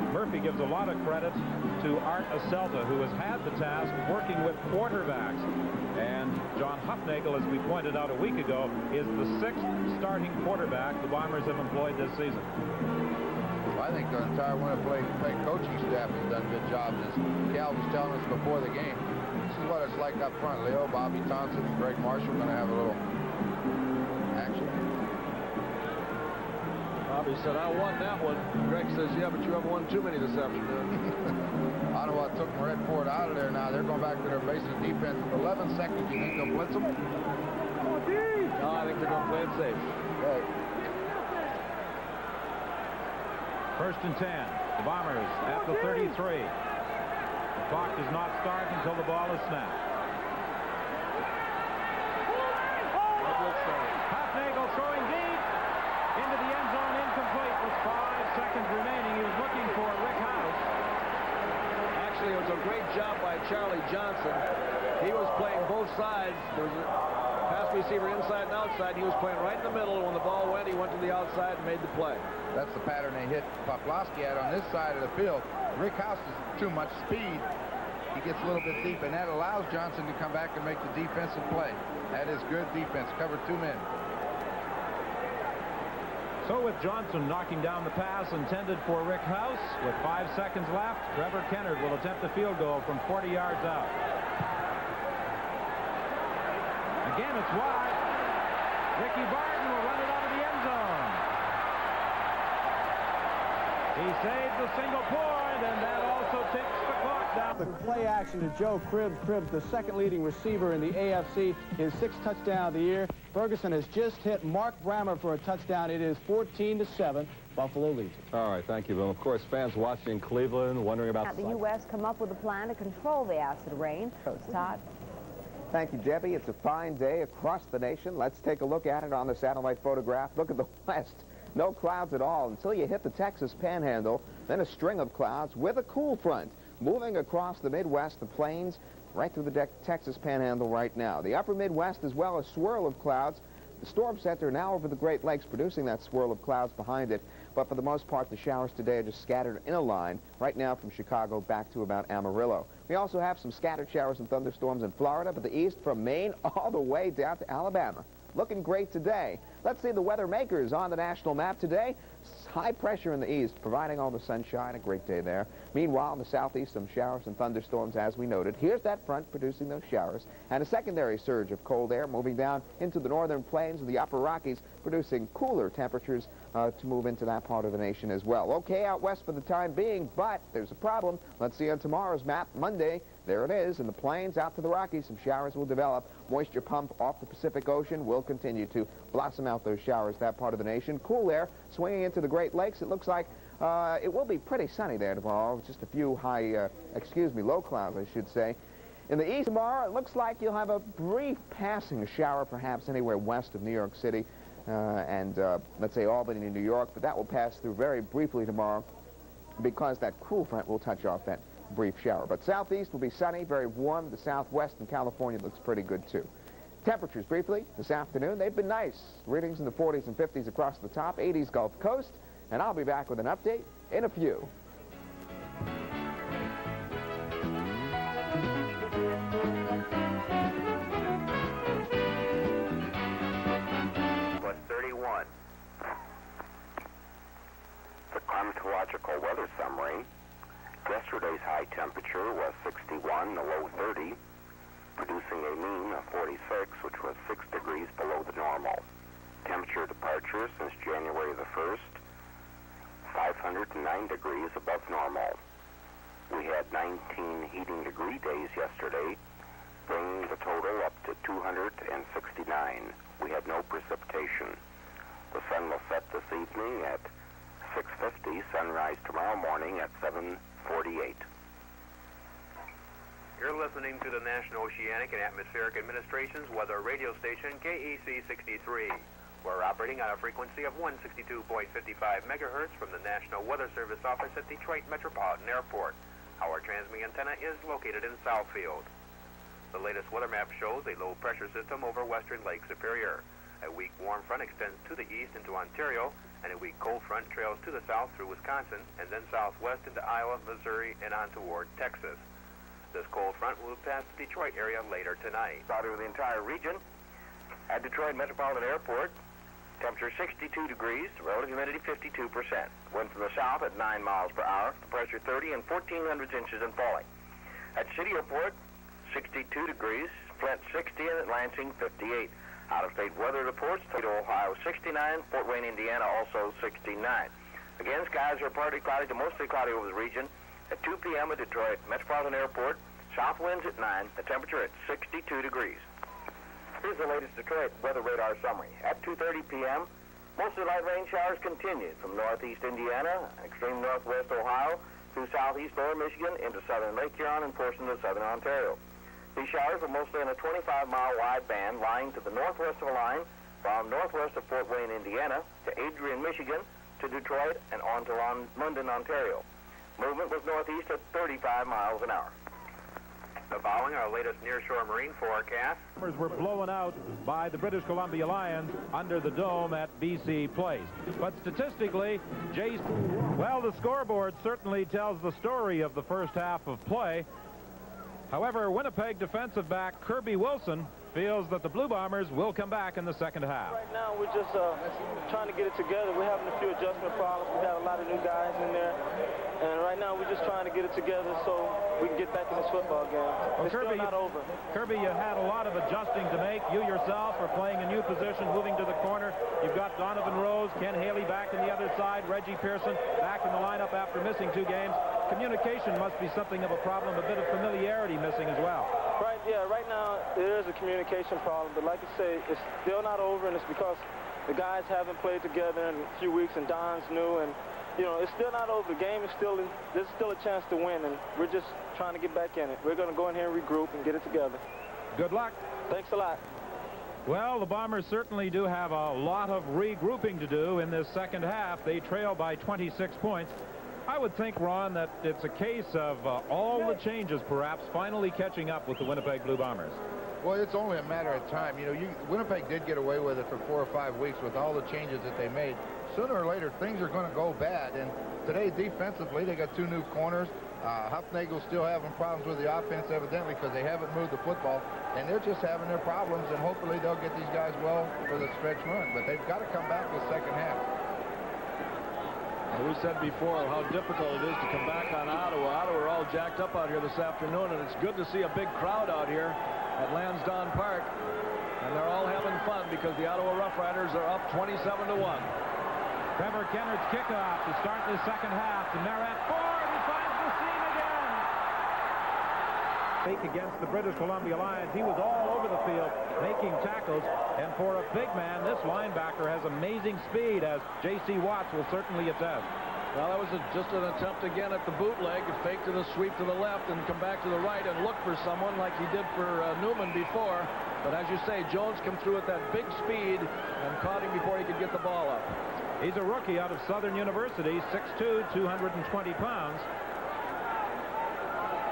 Murphy gives a lot of credit to Art Aselda, who has had the task working with quarterbacks. And John Hufnagel, as we pointed out a week ago, is the 6th starting quarterback the Bombers have employed this season. Well, I think the entire Winnipeg coaching staff has done good jobs. As Cal was telling us before the game, this is what it's like up front. Leo, Bobby Thompson, and Greg Marshall are going to have a little action. Bobby said, I won that one. Greg says, yeah, but you haven't won too many this afternoon. Ottawa took Red Ford out of there now. They're going back to their basic defense. 11 seconds. You think they'll blitz them? No, I think they're going to play it safe. Okay. 1st and 10. The Bombers at the 33. The clock does not start until the ball is snapped. Hufnagel throwing deep into the end zone, incomplete with 5 seconds remaining. He was looking for Rick House. Actually, it was a great job by Charlie Johnson. He was playing both sides. There was a pass receiver inside and outside. He was playing right in the middle. When the ball went, he went to the outside and made the play. That's the pattern they hit Poplawski at on this side of the field. Rick House is too much speed. He gets a little bit deep, and that allows Johnson to come back and make the defensive play. That is good defense. Cover 2 men. So with Johnson knocking down the pass intended for Rick House, with 5 seconds left, Trevor Kennard will attempt a field goal from 40 yards out. Again, it's wide. Ricky Barton will run it out of the end zone. He saves the single point, and that also takes the clock down. The play action to Joe Cribbs. Cribbs, the 2nd leading receiver in the AFC, his 6th touchdown of the year. Ferguson has just hit Mark Brammer for a touchdown. It is 14-7, Buffalo leads it. All right, thank you, Bill. Of course, fans watching in Cleveland wondering about the U.S. come up with a plan to control the acid rain. Todd. Thank you, Debbie. It's a fine day across the nation. Let's take a look at it on the satellite photograph. Look at the west. No clouds at all until you hit the Texas Panhandle, then a string of clouds with a cool front moving across the Midwest, the plains, right through the Texas Panhandle right now. The upper Midwest as well, a swirl of clouds. The storm center now over the Great Lakes producing that swirl of clouds behind it. But for the most part, the showers today are just scattered in a line right now from Chicago back to about Amarillo. We also have some scattered showers and thunderstorms in Florida, but the east from Maine all the way down to Alabama. Looking great today. Let's see the weather makers on the national map today. High pressure in the east, providing all the sunshine. A great day there. Meanwhile, in the southeast, some showers and thunderstorms, as we noted. Here's that front producing those showers, and a secondary surge of cold air moving down into the northern plains of the upper Rockies, producing cooler temperatures to move into that part of the nation as well. Okay, out west for the time being, but there's a problem. Let's see on tomorrow's map. Monday, there it is. In the plains out to the Rockies, some showers will develop. Moisture pump off the Pacific Ocean will continue to blossom out those showers, that part of the nation. Cool air swinging into the Great Lakes. It looks like it will be pretty sunny there tomorrow. Just a few low clouds, I should say. In the east tomorrow, it looks like you'll have a brief passing shower, perhaps anywhere west of New York City and let's say Albany, New York, but that will pass through very briefly tomorrow because that cool front will touch off that brief shower. But southeast will be sunny, very warm. The southwest in California looks pretty good too. Temperatures briefly this afternoon, they've been nice. Readings in the 40s and 50s across the top, 80s Gulf Coast, and I'll be back with an update in a few. The climatological weather summary. Yesterday's high temperature was 61, the low 30, producing a mean of 46, which was 6 degrees below the normal. Temperature departure since January the 1st, 509 degrees above normal. We had 19 heating degree days yesterday, bringing the total up to 269. We had no precipitation. The sun will set this evening at 6:50, sunrise tomorrow morning at 7:48. You're listening to to the National Oceanic and Atmospheric Administration's weather radio station, KEC 63. We're operating on a frequency of 162.55 megahertz from the National Weather Service office at Detroit Metropolitan Airport. Our transmitting antenna is located in Southfield. The latest weather map shows a low pressure system over western Lake Superior. A weak warm front extends to the east into Ontario, and a weak cold front trails to the south through Wisconsin, and then southwest into Iowa, Missouri, and on toward Texas. This cold front will move past the Detroit area later tonight. Out over the entire region. At Detroit Metropolitan Airport, temperature 62 degrees, relative humidity 52%. Wind from the south at 9 miles per hour, the pressure 30 and 1400 inches and falling. At City Airport, 62 degrees, Flint 60, and at Lansing 58. Out-of-state weather reports, Toledo, Ohio 69, Fort Wayne, Indiana also 69. Again, skies are partly cloudy to mostly cloudy over the region. At 2 p.m. at Detroit Metropolitan Airport, south winds at 9, the temperature at 62 degrees. Here's the latest Detroit weather radar summary. At 2:30 p.m., mostly light rain showers continued from northeast Indiana, extreme northwest Ohio, through southeast lower Michigan into southern Lake Huron and portions of southern Ontario. These showers were mostly in a 25-mile wide band lying to the northwest of a line from northwest of Fort Wayne, Indiana, to Adrian, Michigan, to Detroit, and on to London, Ontario. Movement was northeast at 35 miles an hour. The following are our latest nearshore marine forecast. Were blown out by the British Columbia Lions under the dome at BC Place. But statistically, well, the scoreboard certainly tells the story of the first half of play. However, Winnipeg defensive back Kirby Wilson feels that the Blue Bombers will come back in the second half. Right now, we're just trying to get it together. We're having a few adjustment problems. We've got a lot of new guys in there. And right now, we're just trying to get it together so we can get back in this football game. Well, it's Kirby, still not over. Kirby, you had a lot of adjusting to make. You yourself are playing a new position, moving to the corner. You've got Donovan Rose, Ken Haley back on the other side, Reggie Pearson back in the lineup after missing 2 games. Communication must be something of a problem, a bit of familiarity missing as well. Right, yeah, right now there is a communication problem, but like I say, it's still not over, and it's because the guys haven't played together in a few weeks, and Don's new, and you know, it's still not over. The game is still, there's still a chance to win, and we're just trying to get back in it. We're going to go in here and regroup and get it together. Good luck. Thanks a lot. Well, the Bombers certainly do have a lot of regrouping to do in this second half. They trail by 26 points. I would think, Ron, that it's a case of all the changes perhaps finally catching up with the Winnipeg Blue Bombers. Well, it's only a matter of time. You know, Winnipeg did get away with it for 4 or 5 weeks with all the changes that they made. Sooner or later, things are going to go bad. And today, defensively, they got 2 new corners. Hufnagel's still having problems with the offense, evidently, because they haven't moved the football. And they're just having their problems, and hopefully they'll get these guys well for the stretch run. But they've got to come back the second half. We said before how difficult it is to come back on Ottawa. Ottawa are all jacked up out here this afternoon, and it's good to see a big crowd out here at Lansdowne Park. And they're all having fun because the Ottawa Rough Riders are up 27-1. Trevor Kennard's kickoff to start the second half. To Marat Ford, he finds the seam again. Fake against the British Columbia Lions. He was all over the field making tackles. And for a big man, this linebacker has amazing speed, as J.C. Watts will certainly attest. Well, that was just an attempt again at the bootleg, fake to the sweep to the left and come back to the right and look for someone like he did for Newman before. But as you say, Jones come through at that big speed and caught him before he could get the ball up. He's a rookie out of Southern University, 6'2", 220 pounds.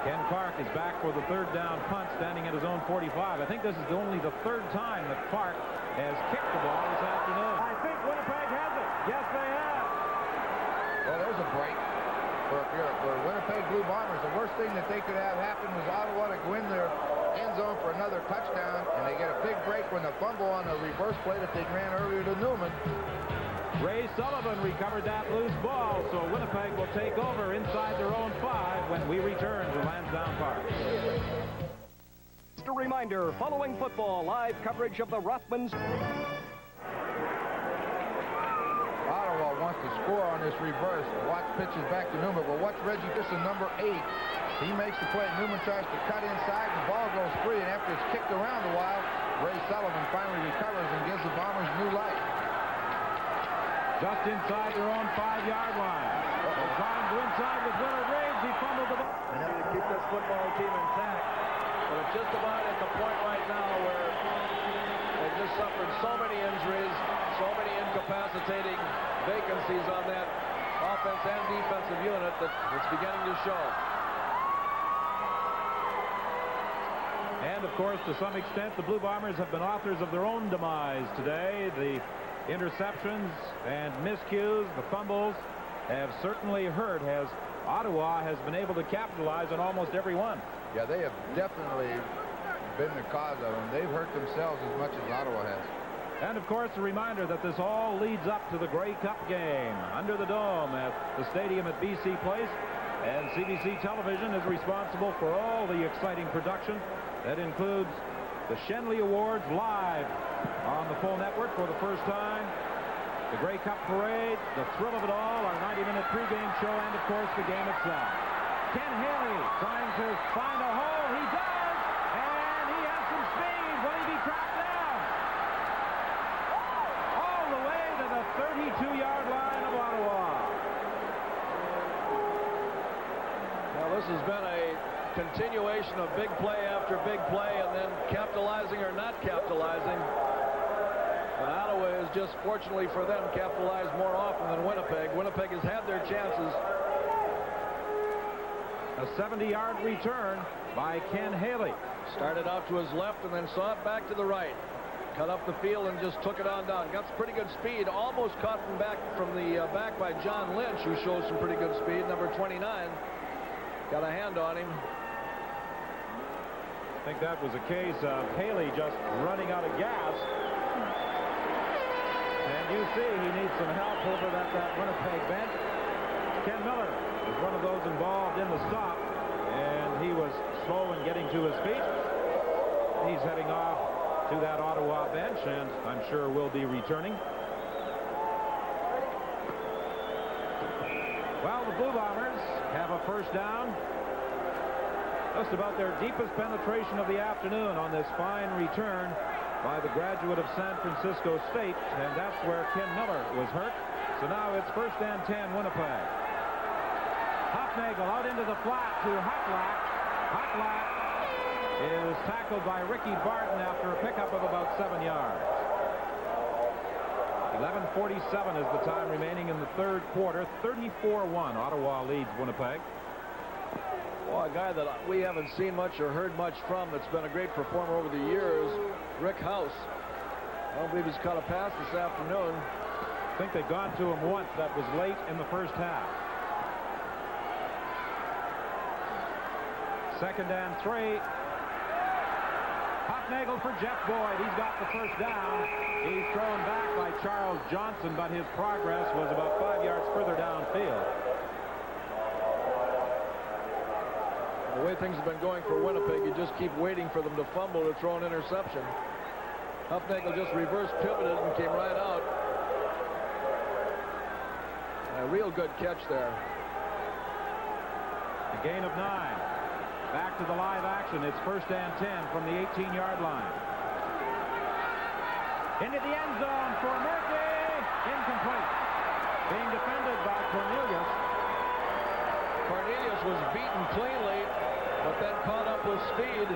Ken Clark is back for the third down punt, standing at his own 45. I think this is only the 3rd time that Clark has kicked the ball this afternoon. I think Winnipeg has it. Yes, they have. Well, there's a break for Winnipeg Blue Bombers. The worst thing that they could have happen was Ottawa to go in their end zone for another touchdown, and they get a big break when the fumble on the reverse play that they ran earlier to Newman. Ray Sullivan recovered that loose ball, so Winnipeg will take over inside their own 5 when we return to Lansdowne Park. Just a reminder, following football, live coverage of the Rothmans. Ottawa wants to score on this reverse. Watts pitches back to Newman, but watch Reggie Pearson, number 8. He makes the play. Newman tries to cut inside. The ball goes free, and after it's kicked around a while, Ray Sullivan finally recovers and gives the Bombers new life. Just inside their own 5-yard line. Trying to inside with Leonard Reeves. He fumbled the ball. They need to keep this football team intact. But it's just about at the point right now where they've just suffered so many injuries, so many incapacitating vacancies on that offense and defensive unit that it's beginning to show. And, of course, to some extent, the Blue Bombers have been authors of their own demise today. The interceptions and miscues, the fumbles, have certainly hurt as Ottawa has been able to capitalize on almost every one. Yeah, they have definitely been the cause of them. They've hurt themselves as much as Ottawa has. And, of course, a reminder that this all leads up to the Grey Cup game under the dome at the stadium at BC Place. And CBC Television is responsible for all the exciting production. That includes the Shenley Awards live on the full network for the first time, the Grey Cup Parade, the thrill of it all, our 90-minute pregame show, and, of course, the game itself. Ken Haley trying to find a hole. He does, and he has some speed. Will he be trapped down? All the way to the 32-yard line of Ottawa. Now, this has been a continuation of big play after big play and then capitalizing or not capitalizing. And Ottawa is just, fortunately for them, capitalized more often than Winnipeg. Winnipeg has had their chances. A 70-yard return by Ken Haley. Started out to his left and then saw it back to the right. Cut up the field and just took it on down. Got some pretty good speed. Almost caught from the back by John Lynch, who shows some pretty good speed. Number 29. Got a hand on him. I think that was a case of Haley just running out of gas. And you see he needs some help over that Winnipeg bench. Ken Miller was one of those involved in the stop, and he was slow in getting to his feet. He's heading off to that Ottawa bench, and I'm sure will be returning. Well, the Blue Bombers have a first down. Just about their deepest penetration of the afternoon on this fine return by the graduate of San Francisco State, and that's where Ken Miller was hurt. So now it's first and 10 Winnipeg. Hufnagel out into the flat to Hucklack. Hucklack is tackled by Ricky Barton after a pickup of about 7 yards. 11:47 is the time remaining in the third quarter. 34-1. Ottawa leads Winnipeg. Well, a guy that we haven't seen much or heard much from that's been a great performer over the years, Rick House. I don't believe he's caught a pass this afternoon. I think they've gone to him once. That was late in the first half. Second and 3. Hufnagel for Jeff Boyd. He's got the first down. He's thrown back by Charles Johnson, but his progress was about 5 yards further downfield. The way things have been going for Winnipeg, you just keep waiting for them to fumble to throw an interception. Hufnagel just reverse pivoted and came right out. A real good catch there. A gain of 9. Back to the live action. It's first and 10 from the 18-yard line. Into the end zone for Murphy. Incomplete. Being defended by Cornelius. Cornelius was beaten cleanly, but then caught up with speed.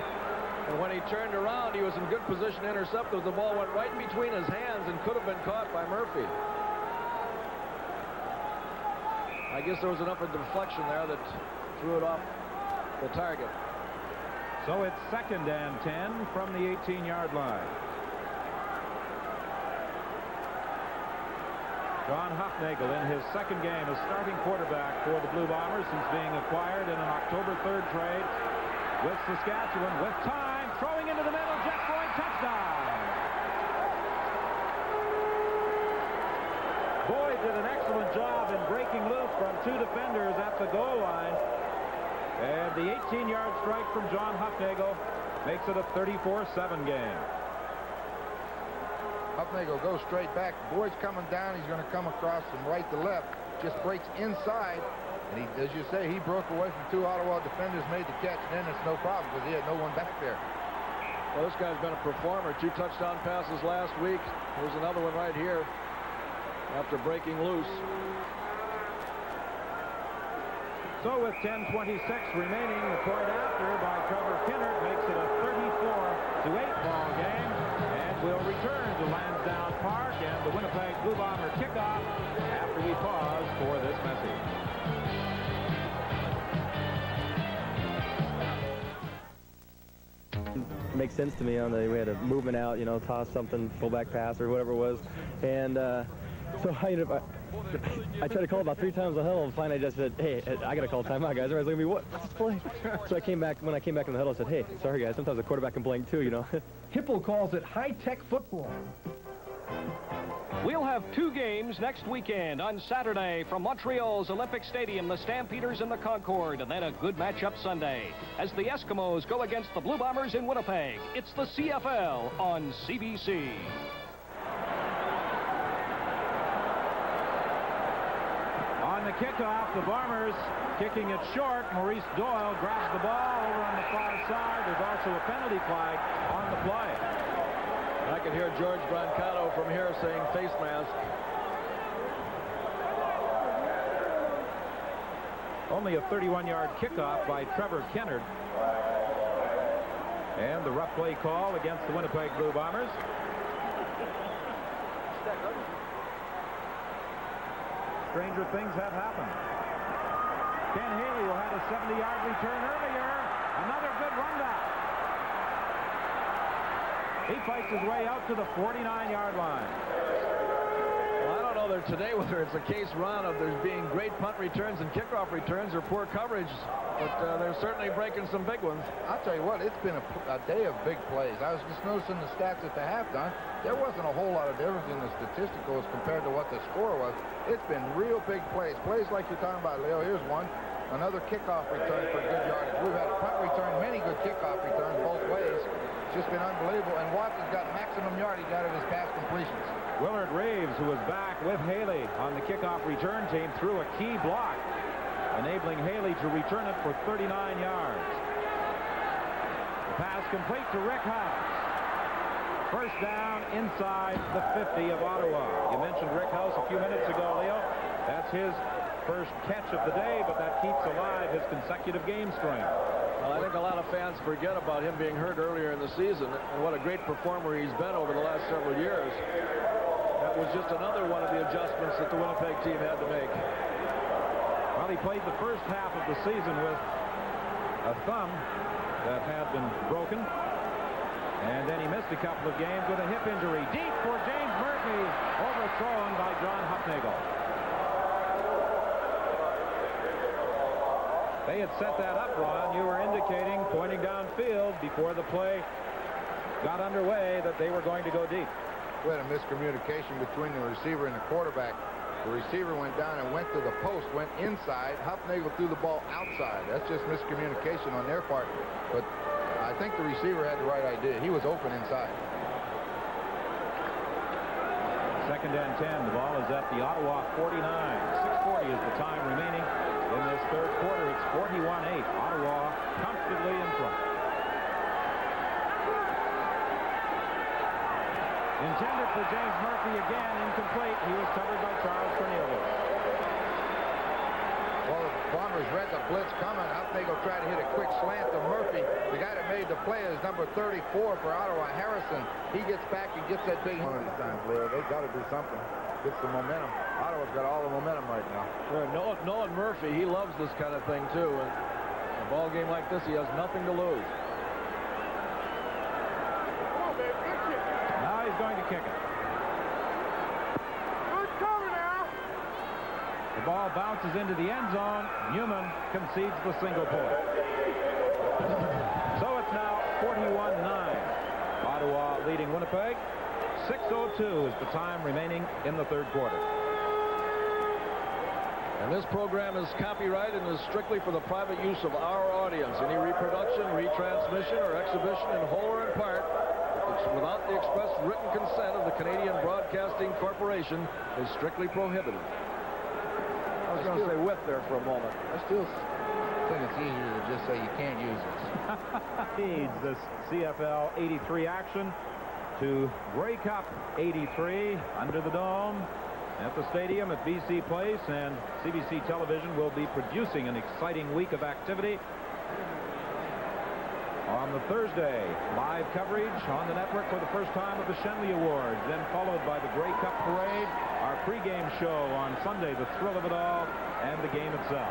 And when he turned around, he was in good position to intercept it. The ball went right between his hands and could have been caught by Murphy. I guess there was enough of deflection there that threw it off the target. So it's second and 10 from the 18-yard line. John Hufnagel in his second game as starting quarterback for the Blue Bombers since being acquired in an October 3rd trade with Saskatchewan. With time, throwing into the middle, Jeff Boyd, touchdown. Boyd did an excellent job in breaking loose from 2 defenders at the goal line. And the 18-yard strike from John Hufnagel makes it a 34-7 game. Hufnagel goes straight back. Boyd's coming down. He's going to come across from right to left. Just breaks inside. And he, as you say, he broke away from 2 Ottawa defenders, made the catch, and then it's no problem because he had no one back there. Well, this guy's been a performer. 2 touchdown passes last week. Here's another one right here after breaking loose. So with 10:26 remaining, the point after by Trevor Kinnard makes it a 34-8 ball game. And we'll return to Lansdowne Park and the Winnipeg Blue Bomber kickoff after we pause for this message. It makes sense to me. We had a movement out, toss something, fullback pass or whatever it was. And so I tried to call about 3 times the huddle, and finally I just said, hey, I got to call timeout, guys. Everybody's looking at me, what's this play? So when I came back in the huddle, I said, hey, sorry, guys, sometimes the quarterback can blank too, Hipple calls it high-tech football. We'll have 2 games next weekend. On Saturday, from Montreal's Olympic Stadium, the Stampeders and the Concorde, and then a good matchup Sunday as the Eskimos go against the Blue Bombers in Winnipeg. It's the CFL on CBC. On the kickoff, the Bombers kicking it short. Maurice Doyle grabs the ball over on the far side. There's also a penalty flag on the play. I can hear George Brancato from here saying face mask. Only a 31-yard kickoff by Trevor Kinnard. And the rough play call against the Winnipeg Blue Bombers. Stranger things have happened. Ken Haley will have a 70-yard return earlier. Another good rundown. He fights his way out to the 49-yard line. Well, I don't know there today whether it's a case, Ron, of there's being great punt returns and kickoff returns or poor coverage, but they're certainly breaking some big ones. I'll tell you what, it's been a day of big plays. I was just noticing the stats at the halftime. There wasn't a whole lot of difference in the statisticals compared to what the score was. It's been real big plays. Plays like you're talking about, Leo. Here's one. Another kickoff return for good yardage. We've had a punt return, many good kickoff returns both ways. It's just been unbelievable. And Watson's got maximum yardage out of his pass completions. Willard Reeves, who was back with Haley on the kickoff return team, threw a key block, enabling Haley to return it for 39 yards. The pass complete to Rick House. First down inside the 50 of Ottawa. You mentioned Rick House a few minutes ago, Leo. That's his first catch of the day, but that keeps alive his consecutive game string. Well, I think a lot of fans forget about him being hurt earlier in the season and what a great performer he's been over the last several years. That was just another one of the adjustments that the Winnipeg team had to make. Well, he played the first half of the season with a thumb that had been broken. And then he missed a couple of games with a hip injury. Deep for James Murphy, overthrown by John Hupnagel. They had set that up, Ron. You were indicating, pointing downfield before the play got underway, that they were going to go deep. We had a miscommunication between the receiver and the quarterback. The receiver went down and went to the post, went inside. Hupnagel threw the ball outside. That's just miscommunication on their part. But I think the receiver had the right idea. He was open inside. Second and 10. The ball is at the Ottawa 49. 6:40 is the time remaining in this third quarter. It's 41-8. Ottawa comfortably in front. Intended for James Murphy again, incomplete. He was covered by Charles Cornelius. Well, the Bombers read the blitz coming. Hupnagel tried to hit a quick slant to Murphy. The guy that made the play is number 34 for Ottawa, Harrison. He gets back and gets that big one of these times, Leo. They've got to do something. Get some momentum. Ottawa's got all the momentum right now. Sure, Nolan Murphy, he loves this kind of thing, too. And a ball game like this, he has nothing to lose. Now he's going to kick it. Good cover now. The ball bounces into the end zone. Newman concedes the single point. So it's now 41-9. Ottawa leading Winnipeg. 6:02 is the time remaining in the third quarter. And this program is copyrighted and is strictly for the private use of our audience. Any reproduction, retransmission, or exhibition in whole or in part without the express written consent of the Canadian Broadcasting Corporation is strictly prohibited. I was going to say with there for a moment. I still think it's easier to just say you can't use it. Needs this CFL 83 action to break up 83 under the dome. at the stadium at BC Place, and CBC Television will be producing an exciting week of activity. On the Thursday, live coverage on the network for the first time of the Shenley Awards, then followed by the Grey Cup Parade, our pregame show on Sunday, the thrill of it all, and the game itself.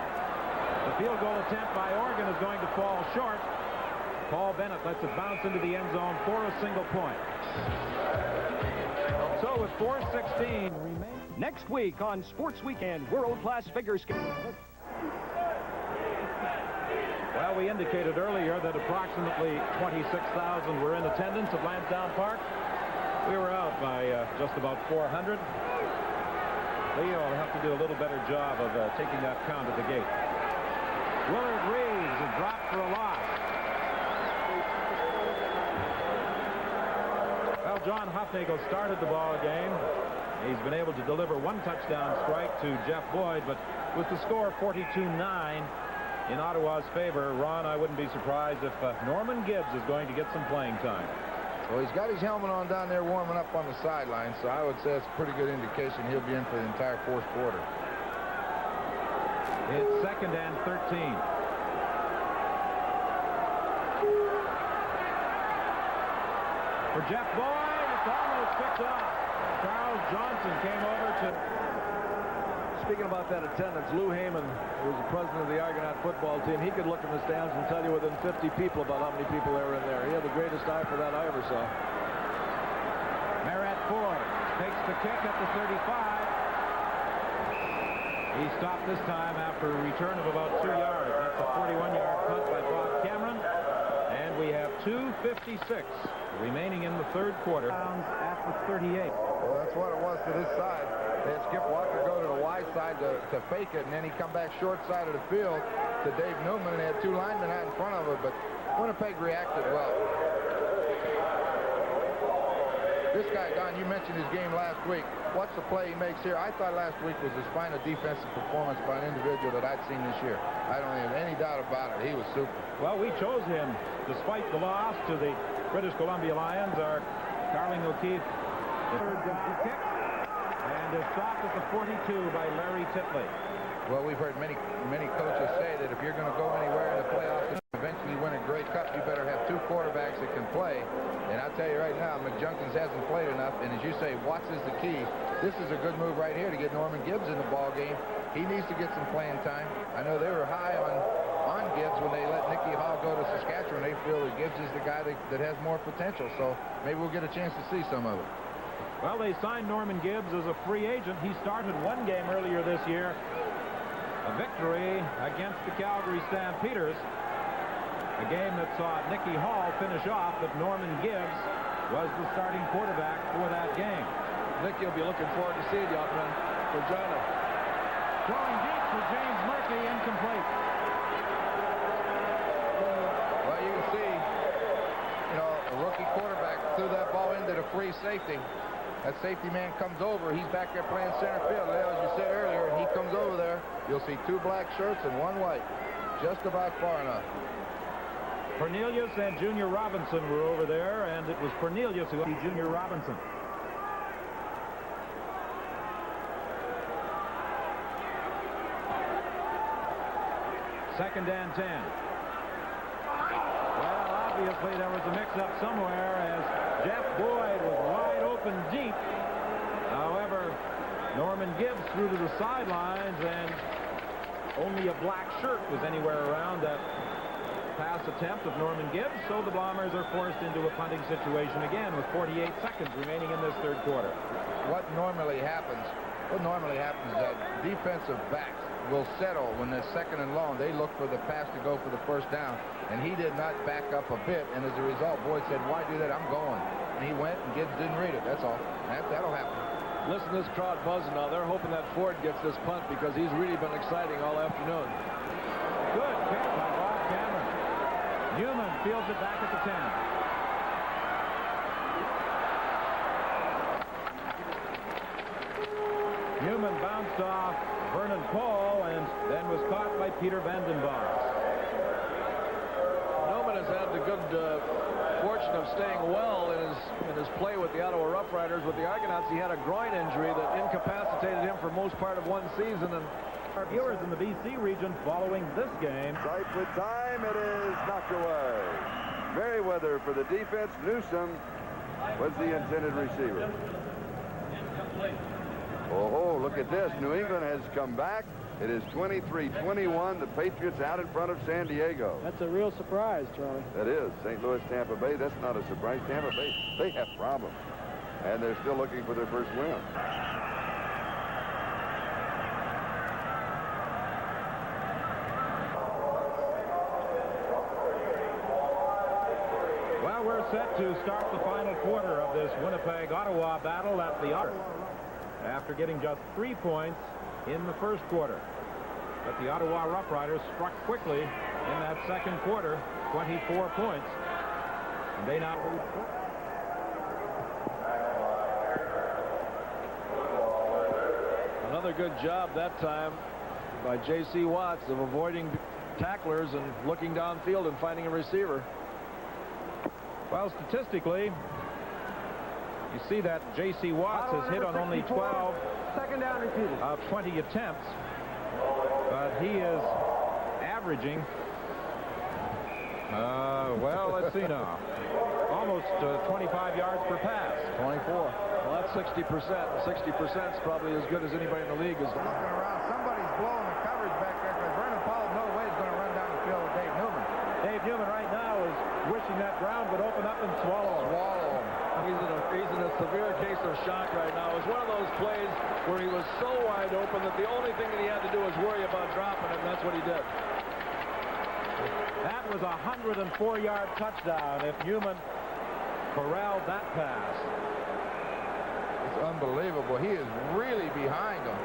The field goal attempt by Oregon is going to fall short. Paul Bennett lets it bounce into the end zone for a single point. So with 4:16 remaining. Next week on Sports Weekend, world-class figure skating. Well, we indicated earlier that approximately 26,000 were in attendance at Lansdowne Park. We were out by just about 400. Leo will have to do a little better job of taking that count at the gate. Willard Reeves is dropped for a loss. Well, John Hufnagel started the ball game. He's been able to deliver one touchdown strike to Jeff Boyd, but with the score 42-9 in Ottawa's favor, Ron, I wouldn't be surprised if Norman Gibbs is going to get some playing time. Well, he's got his helmet on down there warming up on the sideline, so I would say it's a pretty good indication he'll be in for the entire fourth quarter. It's 2nd and 13. For Jeff Boyd, it's almost picked up. Charles Johnson came over to... Speaking about that attendance, Lou Heyman, who was the president of the Argonaut football team, he could look in the stands and tell you within 50 people about how many people there were in there. He had the greatest eye for that I ever saw. Marat Ford takes the kick at the 35. He stopped this time after a return of about 2 yards. That's a 41-yard punt by Bob Cameron. And we have 2:56 remaining in the third quarter. At the 38. Well, that's what it was to this side. They had Skip Walker go to the wide side to fake it, and then he come back short side of the field to Dave Newman, and they had two linemen out in front of it, but Winnipeg reacted well. This guy, Don, you mentioned his game last week. What's the play he makes here? I thought last week was as fine a defensive performance by an individual that I'd seen this year. I don't have any doubt about it. He was super. Well, we chose him despite the loss to the British Columbia Lions. Our Darling O'Keefe kick. And is stopped at the 42 by Larry Titley. Well, we've heard many coaches say that if you're going to go anywhere in the playoffs and eventually win a Grey Cup, you better have two quarterbacks that can play. And I'll tell you right now, McJunkins hasn't played enough. And as you say, Watts is the key. This is a good move right here to get Norman Gibbs in the ball game. He needs to get some playing time. I know they were high on Gibbs when they let Nicky Hall go to Saskatchewan. They feel that Gibbs is the guy that has more potential. So maybe we'll get a chance to see some of it. Well, they signed Norman Gibbs as a free agent. He started one game earlier this year, a victory against the Calgary Stampeders, a game that saw Nicky Hall finish off, but Norman Gibbs was the starting quarterback for that game. Nicky will be looking forward to seeing you up in Regina. Throwing deep for James Murphy, incomplete. Well, you can see, a rookie quarterback threw that ball into the free safety. That safety man comes over. He's back there playing center field. As you said earlier, he comes over there. You'll see two black shirts and one white. Just about far enough. Cornelius and Junior Robinson were over there, and it was Cornelius who beat Junior Robinson. Second and 10. Well, obviously there was a mix-up somewhere as Jeff Boyd was wide open deep. However, Norman Gibbs threw to the sidelines, and only a black shirt was anywhere around that pass attempt of Norman Gibbs, so the Bombers are forced into a punting situation again with 48 seconds remaining in this third quarter. What normally happens is that defensive backs will settle when they're second and long. They look for the pass to go for the first down, and he did not back up a bit, and as a result, Boyd said, why do that? I'm going. And he went, and Gibbs didn't read it. That's all. That'll happen. Listen to this crowd buzzing now. They're hoping that Ford gets this punt because he's really been exciting all afternoon. Good kick by Bob Cameron. Newman fields it back at the 10. Newman bounced off Vernon Paul and then was caught by Peter Vandenbos. Newman has had the good fortune of staying well in his in his play with the Ottawa Rough Riders. With the Argonauts, he had a groin injury that incapacitated him for most part of one season. And our viewers in the BC region following this game. Right with time, it is knocked away. Merriweather for the defense. Newsom was the intended receiver. Oh, look at this. New England has come back. It is 23-21. The Patriots out in front of San Diego. That's a real surprise, Charlie. That is. St. Louis, Tampa Bay. That's not a surprise. Tampa Bay, they have problems. And they're still looking for their first win. Well, we're set to start the final quarter of this Winnipeg-Ottawa battle at the Ottawa. After getting just 3 points in the first quarter. But the Ottawa Rough Riders struck quickly in that second quarter, 24 points. And they now lead. Another good job that time by J.C. Watts of avoiding tacklers and looking downfield and finding a receiver. Well, statistically, you see that J.C. Watts has hit on only 12 of 20 attempts, but he is averaging, well, let's see now, almost 25 yards per pass. 24. Well, that's 60%. 60% is probably as good as anybody in the league is. Looking around, somebody's blowing the coverage back there because Vernon Powell no way is going to run down the field with Dave Newman. Dave Newman right now is wishing that ground would open up and swallow him. He's in a severe case of shock right now. It was one of those plays where he was so wide open that the only thing that he had to do was worry about dropping it, and that's what he did. That was a 104-yard touchdown if Newman corralled that pass. It's unbelievable. He is really behind him.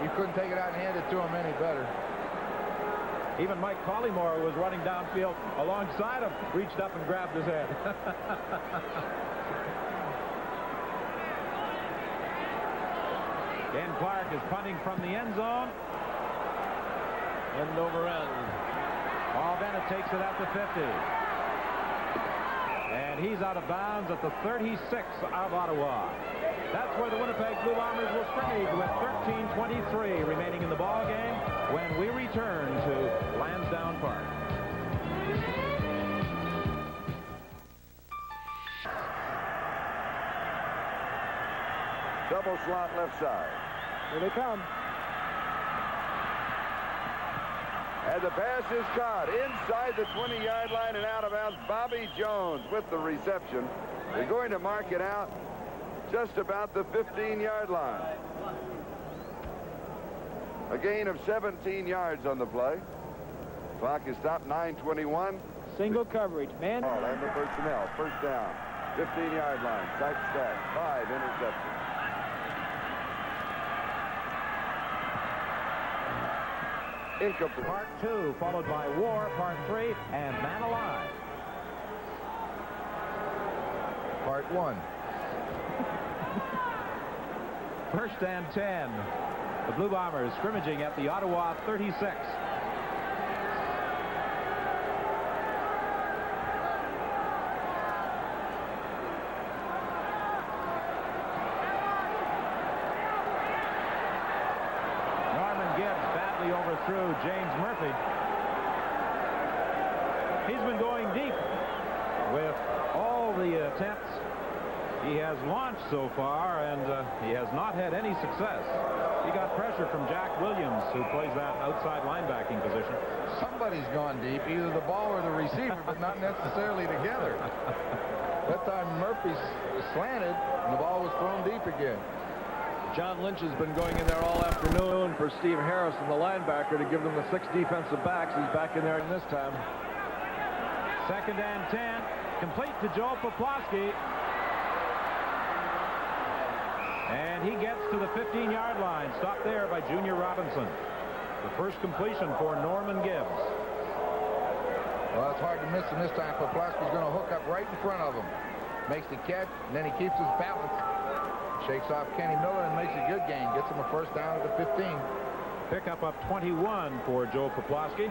You couldn't take it out and hand it to him any better. Even Mike Collymore was running downfield alongside him, reached up and grabbed his head. Ken Clark is punting from the end zone. End over end. Paul Bennett takes it at the 50. And he's out of bounds at the 36 of Ottawa. That's where the Winnipeg Blue Bombers will scrimmage with 13:23 remaining in the ball game when we return to Lansdowne Park. Double slot left side. Here they come. And the pass is caught inside the 20-yard line and out of bounds. Bobby Jones with the reception. They're going to mark it out just about the 15-yard line. A gain of 17 yards on the play. Clock is stopped, 9:21. Single coverage, man. Ball and the personnel. First down, 15-yard line. Sight stat, 5 interceptions. Incomplete. Part 2, followed by War, Part 3, and Man Alive. Part 1. First and 10. The Blue Bombers scrimmaging at the Ottawa 36. Norman Gibbs badly overthrew James Murphy. He's been going deep with all the attempts he has launched so far, and he has not had any success. He got pressure from Jack Williams, who plays that outside linebacking position. Somebody's gone deep, either the ball or the receiver, but not necessarily together. That time Murphy slanted, and the ball was thrown deep again. John Lynch has been going in there all afternoon for Steve Harrison, the linebacker, to give them the 6 defensive backs. He's back in there this time. Second and 10, complete to Joe Poplawski. And he gets to the 15-yard line, stopped there by Junior Robinson. The first completion for Norman Gibbs. Well, it's hard to miss him this time. Poplawski's going to hook up right in front of him. Makes the catch, and then he keeps his balance. Shakes off Kenny Miller and makes a good gain. Gets him a first down at the 15. Pickup up 21 for Joe Poplawski.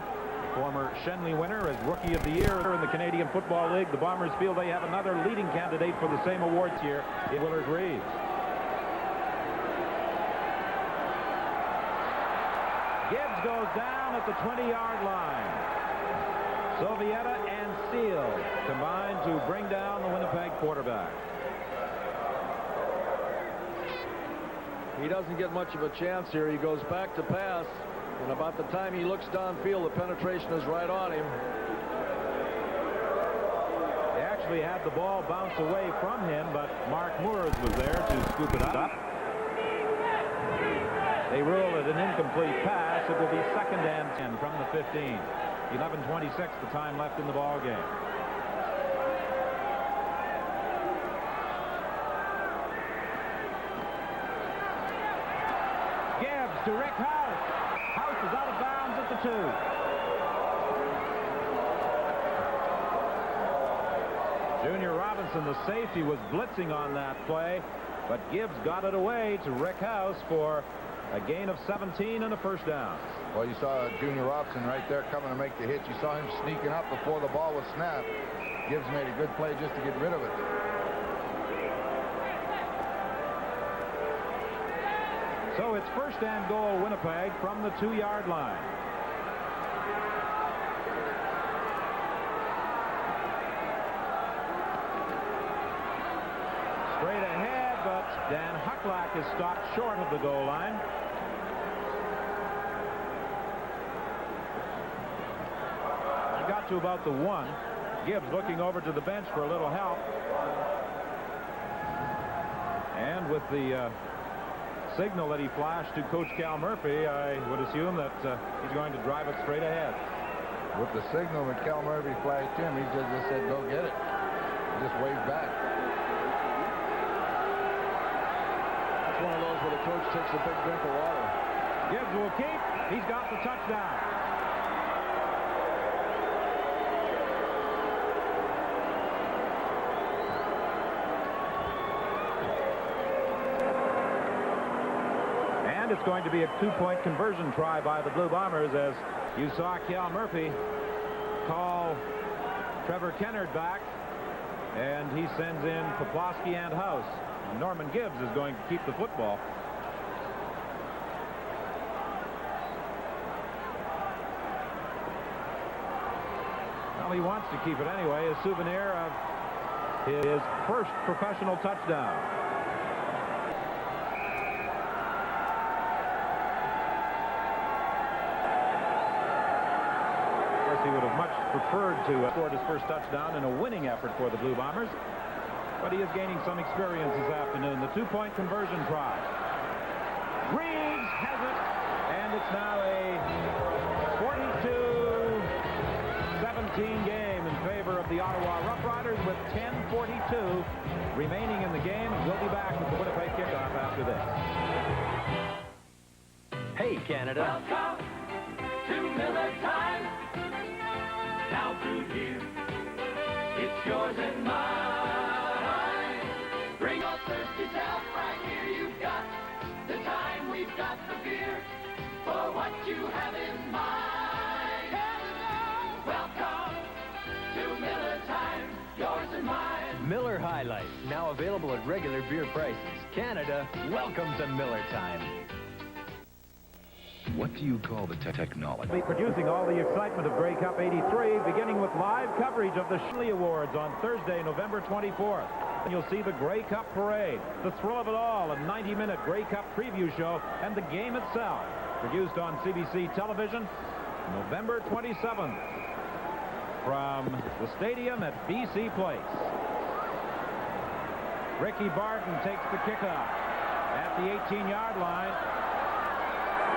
Former Shenley winner as Rookie of the Year in the Canadian Football League. The Bombers feel they have another leading candidate for the same awards here in Willard Reeves. Gibbs goes down at the 20-yard line. Sovieta and Seal combine to bring down the Winnipeg quarterback. He doesn't get much of a chance here. He goes back to pass, and about the time he looks downfield, the penetration is right on him. They actually had the ball bounce away from him, but Mark Moores was there to scoop it up. They rule it an incomplete pass. It will be 2nd and 10 from the 15. 11:26 the time left in the ball game. Gibbs to Rick House. House is out of bounds at the 2. Junior Robinson, the safety, was blitzing on that play, but Gibbs got it away to Rick House for a gain of 17 and a first down. Well, you saw Junior Robinson right there coming to make the hit. You saw him sneaking up before the ball was snapped. Gibbs made a good play just to get rid of it. So it's 1st and goal, Winnipeg, from the 2-yard line. Straight ahead, but Dan Hucklack is stopped short of the goal line. He got to about the 1. Gibbs looking over to the bench for a little help. And with the signal that he flashed to Coach Cal Murphy, I would assume that he's going to drive it straight ahead. With the signal that Cal Murphy flashed him, he just said, go get it. He just waved back. That's one of those where the coach takes a big drink of water. Gibbs will keep. He's got the touchdown. And it's going to be a 2-point conversion try by the Blue Bombers, as you saw Cal Murphy call Trevor Kennard back, and he sends in Poplawski and House. Norman Gibbs is going to keep the football. Well, he wants to keep it anyway, a souvenir of his first professional touchdown. Of course, he would have much preferred to score his first touchdown in a winning effort for the Blue Bombers. But he is gaining some experience this afternoon. The 2-point conversion try. Reeves has it, and it's now a 42-17 game in favor of the Ottawa Rough Riders with 10:42 remaining in the game. We'll be back with the Winnipeg kickoff after this. Hey, Canada. Welcome to Miller Time. Now through here, it's yours and mine. Bring your thirsty self right here. You've got the time, we've got the beer for what you have in mind. Welcome to Miller Time, yours and mine. Miller High Life, now available at regular beer prices. Canada, welcome to Miller Time. What do you call the technology? Producing all the excitement of Grey Cup '83, beginning with live coverage of the Shenley Awards on Thursday, November 24th. And you'll see the Grey Cup parade, the thrill of it all, a 90-minute Grey Cup preview show, and the game itself. Produced on CBC television, November 27th, from the stadium at BC Place. Ricky Barton takes the kickoff at the 18-yard line.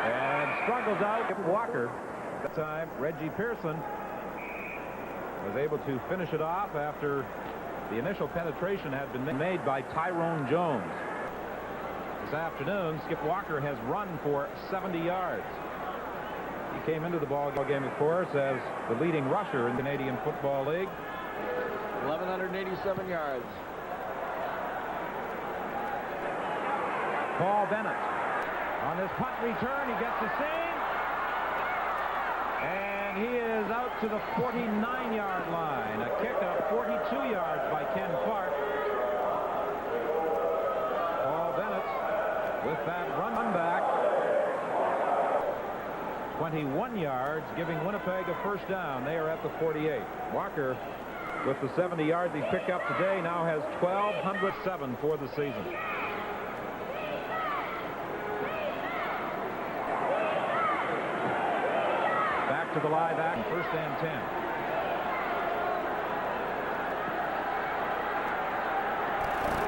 And struggles out. Walker. That time, Reggie Pearson was able to finish it off after the initial penetration had been made by Tyrone Jones. This afternoon, Skip Walker has run for 70 yards. He came into the ball game, of course, as the leading rusher in the Canadian Football League. 1,187 yards. Paul Bennett. On this punt return, he gets the seam. And and he is out to the 49-yard line. A kick of 42 yards by Ken Clark. Paul Bennett with that run back. 21 yards, giving Winnipeg a first down. They are at the 48. Walker, with the 70 yards he's picked up today, now has 1,207 for the season. Back to the live action, first and 10.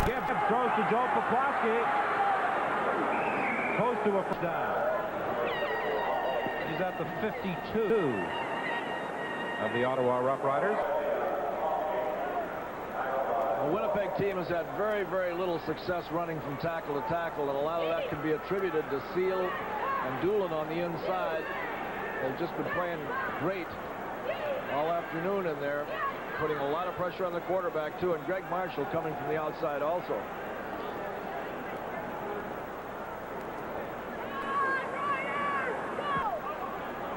Gibbs throws to Joe Poplawski. Close to a first down. He's at the 52 of the Ottawa Roughriders. The Winnipeg team has had very, very little success running from tackle to tackle, and a lot of that can be attributed to Seal and Doolin on the inside. They've just been playing great all afternoon in there, putting a lot of pressure on the quarterback, too, and Greg Marshall coming from the outside also.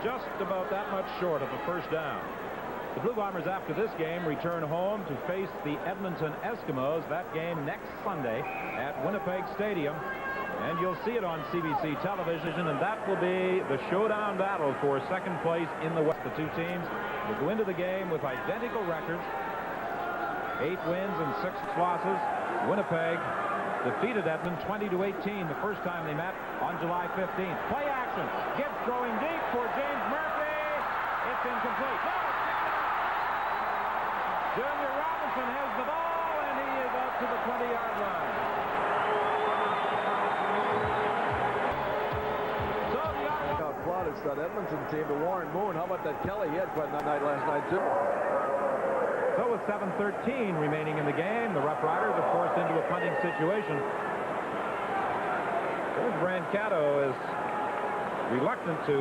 Just about that much short of a first down. The Blue Bombers, after this game, return home to face the Edmonton Eskimos. That game next Sunday at Winnipeg Stadium. And you'll see it on CBC television, and that will be the showdown battle for second place in the West. The two teams will go into the game with identical records. 8 wins and 6 losses. Winnipeg defeated Edmonton 20-18 the first time they met on July 15th. Play action. Gibbs throwing deep for James Murphy. It's incomplete. No, it's picked up. Junior Robinson has the ball, and he is out to the 20-yard line. So the Ottawa plaudits that Edmonton team to Warren Moon. How about that Kelly? He had quite a night last night, too. So with 7:13 remaining in the game, the Rough Riders are forced into a punting situation. Coach Brancato is reluctant to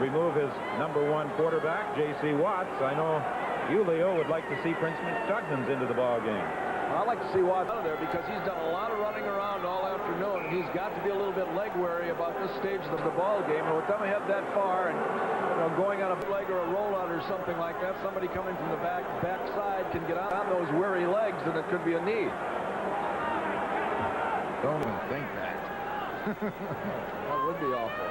remove his #1 quarterback, J.C. Watts. I know you, Leo, would like to see Prince McDugnans into the ball game. I'd like to see Watts out of there because he's done a lot of running around all afternoon, and he's got to be a little bit leg wary about this stage of the ball game. And with them ahead that far and going on a leg or a rollout or something like that, somebody coming from the backside can get on those weary legs, and it could be a knee. Don't even think that. That would be awful.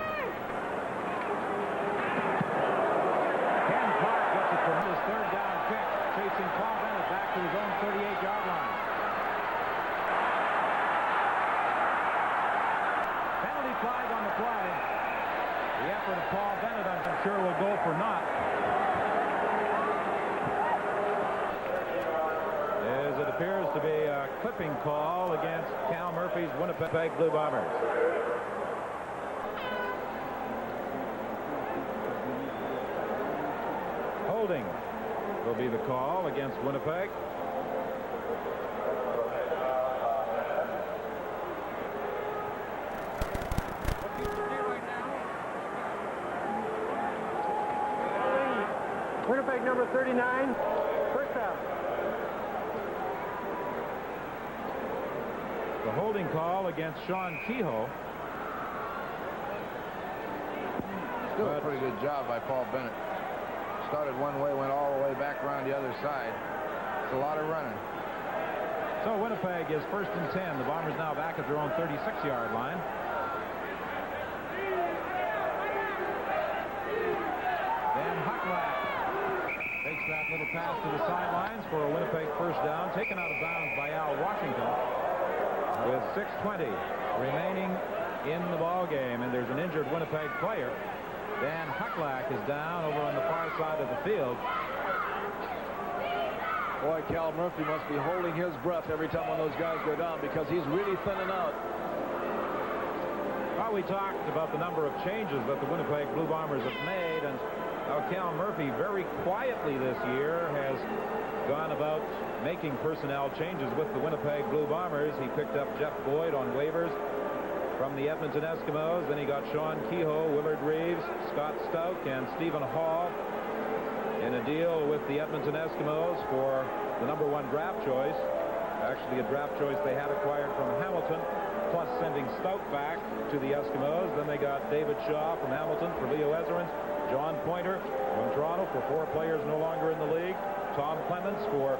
Ken Clark gets a tremendous third down kick, chasing Paul Bennett back to his own 38-yard line. Penalty flag on the play. The effort of Paul Bennett, I'm sure, will go for naught. As it appears to be a clipping call against Cal Murphy's Winnipeg Blue Bombers. Holding will be the call against Winnipeg. Winnipeg number 39, first down. The holding call against Sean Kehoe. Still a pretty good job by Paul Bennett. Started one way, went all the way back around the other side. It's a lot of running. So Winnipeg is first and 10. The Bombers now back at their own 36-yard line. Then Hucklack takes that little pass to the sidelines for a Winnipeg first down, taken out of bounds by Al Washington with 6:20 remaining in the ball game, and there's an injured Winnipeg player. Dan Hucklack is down over on the far side of the field. Boy, Cal Murphy must be holding his breath every time one of those guys go down because he's really thinning out. Well, we talked about the number of changes that the Winnipeg Blue Bombers have made, and Cal Murphy very quietly this year has gone about making personnel changes with the Winnipeg Blue Bombers. He picked up Jeff Boyd on waivers from the Edmonton Eskimos. Then he got Sean Kehoe, Willard Reeves, Scott Stout, and Stephen Hall in a deal with the Edmonton Eskimos for the #1 draft choice. Actually, a draft choice they had acquired from Hamilton, plus sending Stout back to the Eskimos. Then they got David Shaw from Hamilton for Leo Ezerins, John Pointer from Toronto for 4 players no longer in the league. Tom Clements for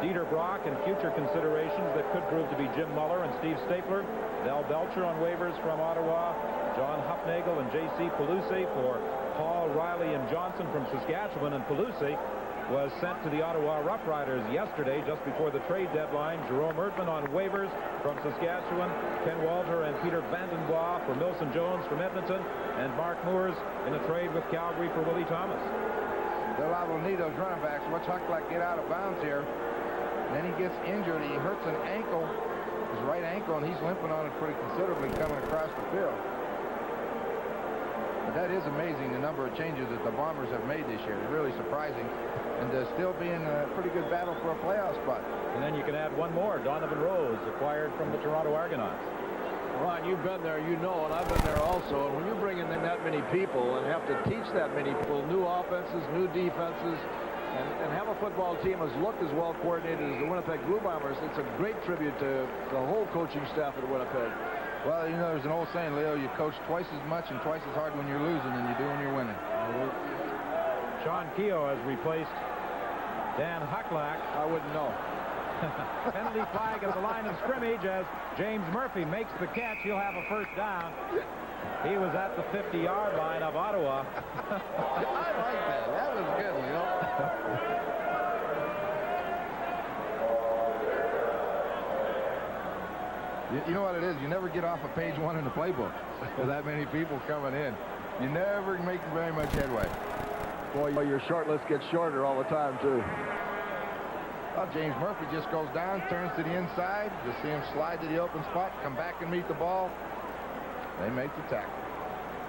Dieter Brock and future considerations that could prove to be Jim Muller and Steve Stapler. Del Belcher on waivers from Ottawa. John Hufnagel and J.C. Pelusi for Paul, Riley, and Johnson from Saskatchewan. And Pelusi was sent to the Ottawa Rough Riders yesterday just before the trade deadline. Jerome Erdman on waivers from Saskatchewan. Ken Walter and Peter Vandenbois for Milson Jones from Edmonton. And Mark Moores in a trade with Calgary for Willie Thomas. They'll liable to need those running backs. Watch Hucklack get out of bounds here. Then he gets injured. He hurts an ankle, his right ankle, and he's limping on it pretty considerably coming across the field. But that is amazing, the number of changes that the Bombers have made this year. It's really surprising. And still being a pretty good battle for a playoff spot. And then you can add one more. Donovan Rose, acquired from the Toronto Argonauts. Ron, you've been there, you know, and I've been there also. And when you bring in that many people and have to teach that many people new offenses, new defenses, and have a football team as looked as well coordinated as the Winnipeg Blue Bombers, it's a great tribute to the whole coaching staff at Winnipeg. Well, you know, there's an old saying, Leo, you coach twice as much and twice as hard when you're losing than you do when you're winning. Sean Keogh has replaced Dan Hucklack. I wouldn't know. Penalty flag at the line of scrimmage as James Murphy makes the catch. He'll have a first down. He was at the 50-yard line of Ottawa. I like that. That was good, Leo. You know what it is? You never get off of page 1 in the playbook with that many people coming in. You never make very much headway. Boy, your short list gets shorter all the time, too. Well, James Murphy just goes down, turns to the inside. You see him slide to the open spot, come back and meet the ball. They make the tackle.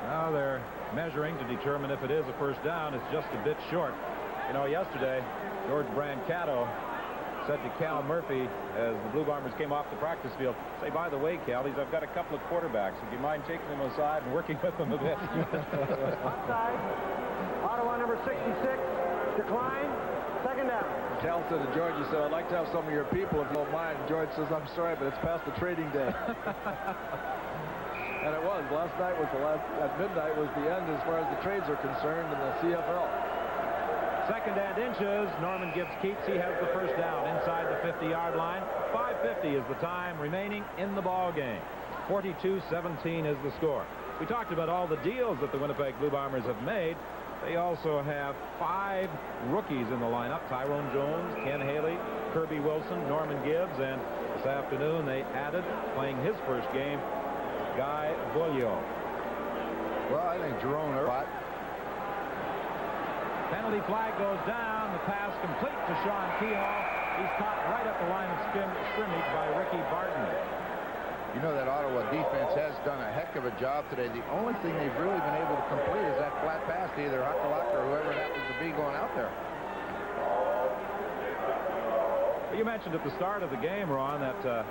Now they're measuring to determine if it is a first down. It's just a bit short. You know, yesterday, George Brancato said to Cal Murphy as the Blue Bombers came off the practice field, say, by the way, Cal, I've got a couple of quarterbacks. Would you mind taking them aside and working with them a bit? Offside. Ottawa number 66. Decline. Second down. Cal said to George, he said, I'd like to have some of your people if you don't mind. George says, I'm sorry, but it's past the trading day. And it was. Last night was at midnight was the end as far as the trades are concerned in the CFL. Second and inches. Norman Gibbs Keats. He has the first down inside the 50-yard line. 5:50 is the time remaining in the ball game. 42-17 is the score. We talked about all the deals that the Winnipeg Blue Bombers have made. They also have 5 rookies in the lineup. Tyrone Jones, Ken Haley, Kirby Wilson, Norman Gibbs, and this afternoon they added, playing his first game, Guy Beaulieu. Well, I think Jerome Earl. Penalty flag goes down. The pass complete to Sean Keogh. He's caught right at the line of scrimmage by Ricky Barton. You know that Ottawa defense has done a heck of a job today. The only thing they've really been able to complete is that flat pass to either Hucklack or whoever it happens to be going out there. You mentioned at the start of the game, Ron, that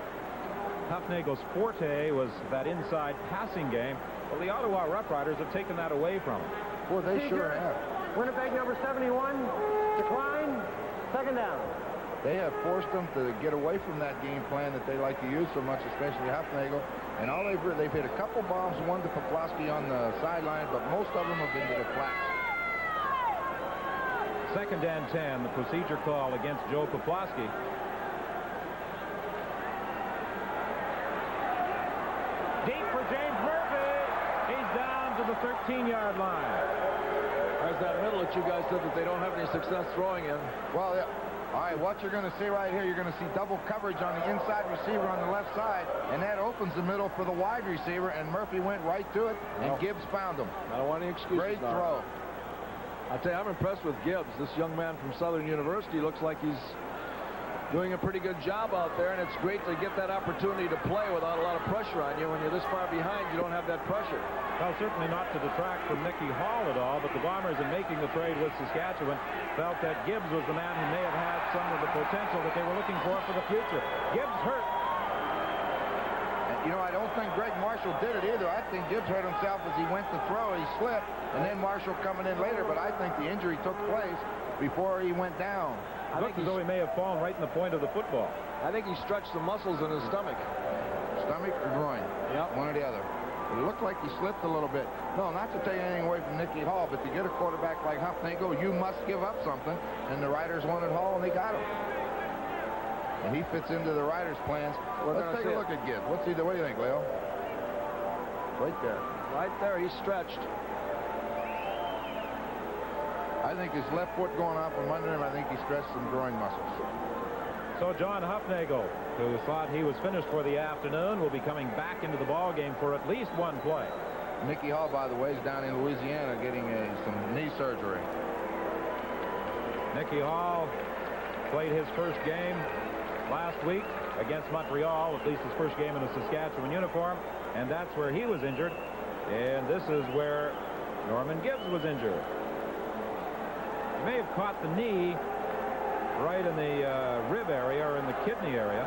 Hufnagel's forte was that inside passing game. Well, the Ottawa Rough Riders have taken that away from him. Well, they sure have. Winnipeg number 71. Decline. Second down. They have forced them to get away from that game plan that they like to use so much, especially Hufnagel. And all they've hit a couple bombs, one to Poplawski on the sideline, but most of them have been to the flats. Second and 10, the procedure call against Joe Poplawski. Deep for James Murphy. He's down to the 13-yard line. There's that middle that you guys said that they don't have any success throwing in. Well, yeah. All right, what you're going to see right here, you're going to see double coverage on the inside receiver on the left side, and that opens the middle for the wide receiver, and Murphy went right to it, and Gibbs found him. I don't want any excuses. Great throw. I'll tell you, I'm impressed with Gibbs. This young man from Southern University looks like he's doing a pretty good job out there, and it's great to get that opportunity to play without a lot of pressure on you. When you're this far behind, you don't have that pressure. Well, certainly not to detract from Mickey Hall at all, but the Bombers, in making the trade with Saskatchewan, felt that Gibbs was the man who may have had some of the potential that they were looking for the future. Gibbs hurt. And, you know, I don't think Greg Marshall did it either. I think Gibbs hurt himself as he went to throw. He slipped, and then Marshall coming in later, but I think the injury took place before he went down. It looked as though he may have fallen right in the point of the football. I think he stretched the muscles in his stomach. Stomach or groin? Yep. One or the other. But it looked like he slipped a little bit. No, not to take anything away from Nicky Hall, but to get a quarterback like Huffnagel, you must give up something. And the Riders wanted Hall, and they got him. And he fits into the Riders' plans. Let's take a look at Gibbs. What do you think, Leo? Right there. Right there, he's stretched. I think his left foot going out from under him, I think he stretched some groin muscles. So John Huffnagel, who thought he was finished for the afternoon, will be coming back into the ball game for at least one play. Nicky Hall, by the way, is down in Louisiana getting some knee surgery. Nicky Hall played his first game last week against Montreal, at least his first game in a Saskatchewan uniform, and that's where he was injured. And this is where Norman Gibbs was injured. He may have caught the knee right in the rib area or in the kidney area.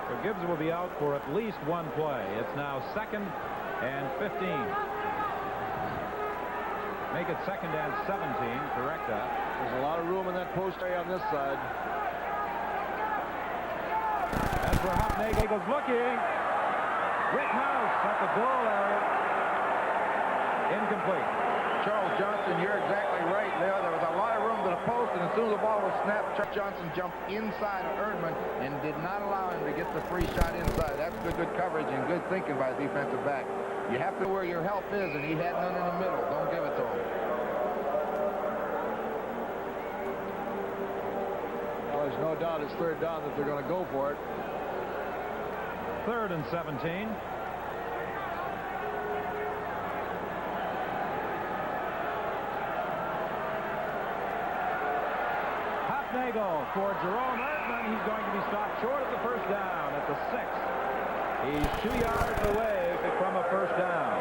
So Gibbs will be out for at least one play. It's now 2nd and 15. Make it 2nd and 17. Correct that. There's a lot of room in that post area on this side. That's where Huffnagel's looking. Rittenhouse at the goal area. Incomplete. Charles Johnson, you're exactly right, Leo. There was a lot of room to the post, and as soon as the ball was snapped, Charles Johnson jumped inside of Erdman and did not allow him to get the free shot inside. That's good coverage and good thinking by the defensive back. You have to know where your help is, and he had none in the middle. Don't give it to him. Well, there's no doubt it's 3rd down that they're going to go for it. 3rd and 17. Huffnagel for Jerome Erdman. He's going to be stopped short at the first down at the 6. He's 2 yards away from a first down.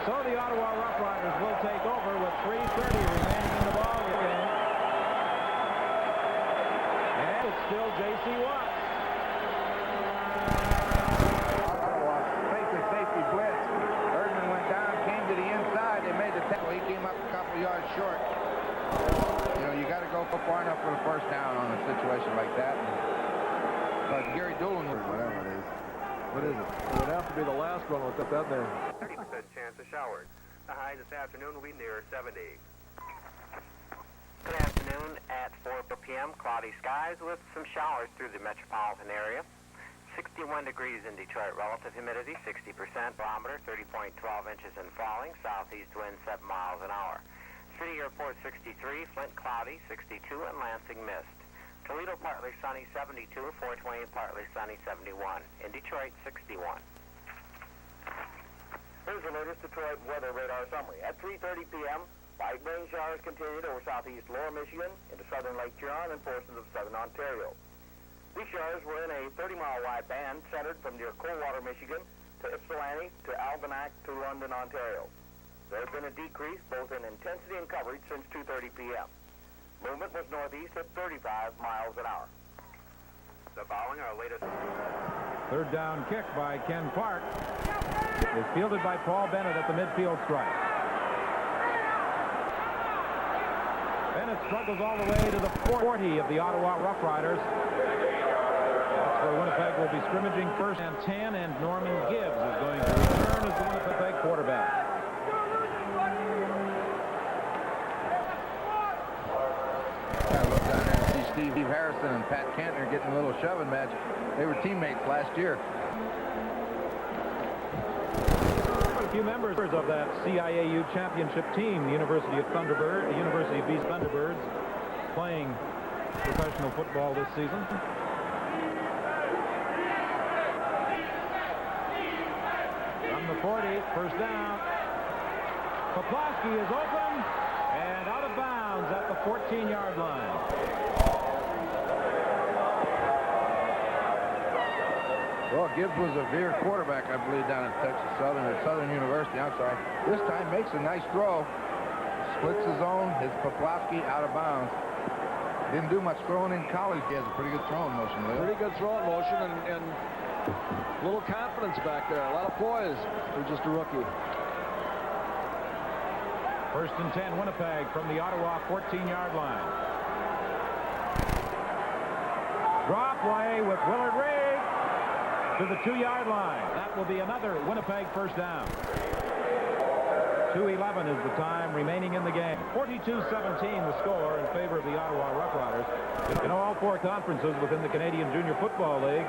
So the Ottawa Rough Riders will take over with 3:30 remaining in the ball game. And it's still J.C. Watts. Safety blitz. Erdman went down, came to the inside. They made the tackle. He came up a couple yards short. You know, you got to go far enough for the first down on a situation like that. But Gary Doolin, whatever it is. What is it? It would have to be the last one with that there. 30% chance of showers. The high this afternoon will be near 70. Good afternoon at 4 p.m. Cloudy skies with some showers through the metropolitan area. 61 degrees in Detroit. Relative humidity 60%. Barometer 30.12 inches and falling. Southeast wind 7 miles an hour. City Airport 63. Flint cloudy 62 and Lansing mist. Toledo partly sunny 72. Fort Wayne partly sunny 71. In Detroit 61. Here's the latest Detroit weather radar summary. At 3:30 p.m. light rain showers continued over southeast lower Michigan into southern Lake Huron and portions of southern Ontario. These showers were in a 30-mile wide band centered from near Coldwater, Michigan to Ypsilanti to Algonac to London, Ontario. There has been a decrease both in intensity and coverage since 2:30 p.m. Movement was northeast at 35 miles an hour. The following are latest. 3rd down kick by Ken Clark is fielded by Paul Bennett at the midfield stripe. Bennett struggles all the way to the 40 of the Ottawa Rough Riders. That's where Winnipeg will be scrimmaging 1st and 10, and Norman Gibbs is going to return as the Winnipeg quarterback. Steve Harrison and Pat Kantner getting a little shoving match. They were teammates last year. A few members of that CIAU championship team, the University of these Thunderbirds, playing professional football this season. From the 40, 1st down. Poplawski is open and out of bounds at the 14-yard line. Well, Gibbs was a veer quarterback, I believe, down at Texas Southern or Southern University. I'm sorry. This time makes a nice throw. Splits his own. Hits Poplawski out of bounds. Didn't do much throwing in college. He has a pretty good throwing motion, Leo. Pretty good throwing motion and a little confidence back there. A lot of poise for just a rookie. First and 10, Winnipeg from the Ottawa 14-yard line. Drop play with Willard Rigg to the 2-yard line. That will be another Winnipeg first down. 2:11 is the time remaining in the game. 42-17 the score in favor of the Ottawa Roughriders. In all four conferences within the Canadian Junior Football League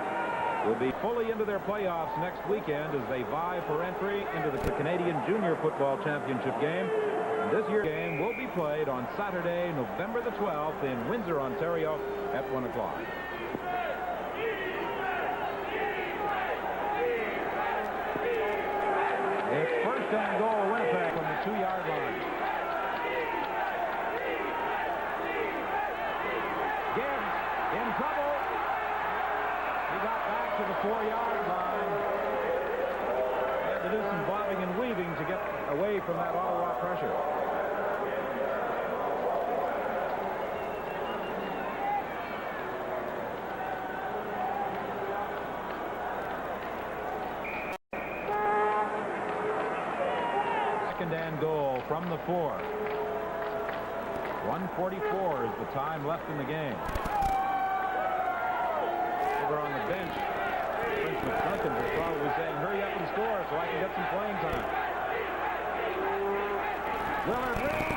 will be fully into their playoffs next weekend as they vie for entry into the Canadian Junior Football Championship game. And this year's game will be played on Saturday, November the 12th in Windsor, Ontario at 1 o'clock. It's first and goal, Winnipeg from the 2-yard line. Gibbs in trouble. He got back to the 4-yard line. Had to do some bobbing and weaving to get away from that Ottawa pressure. Second and goal from the 4. 1:44 is the time left in the game. Over on the bench, Prince McClinton was probably saying, hurry up and score so I can get some playing time. Willard Rigg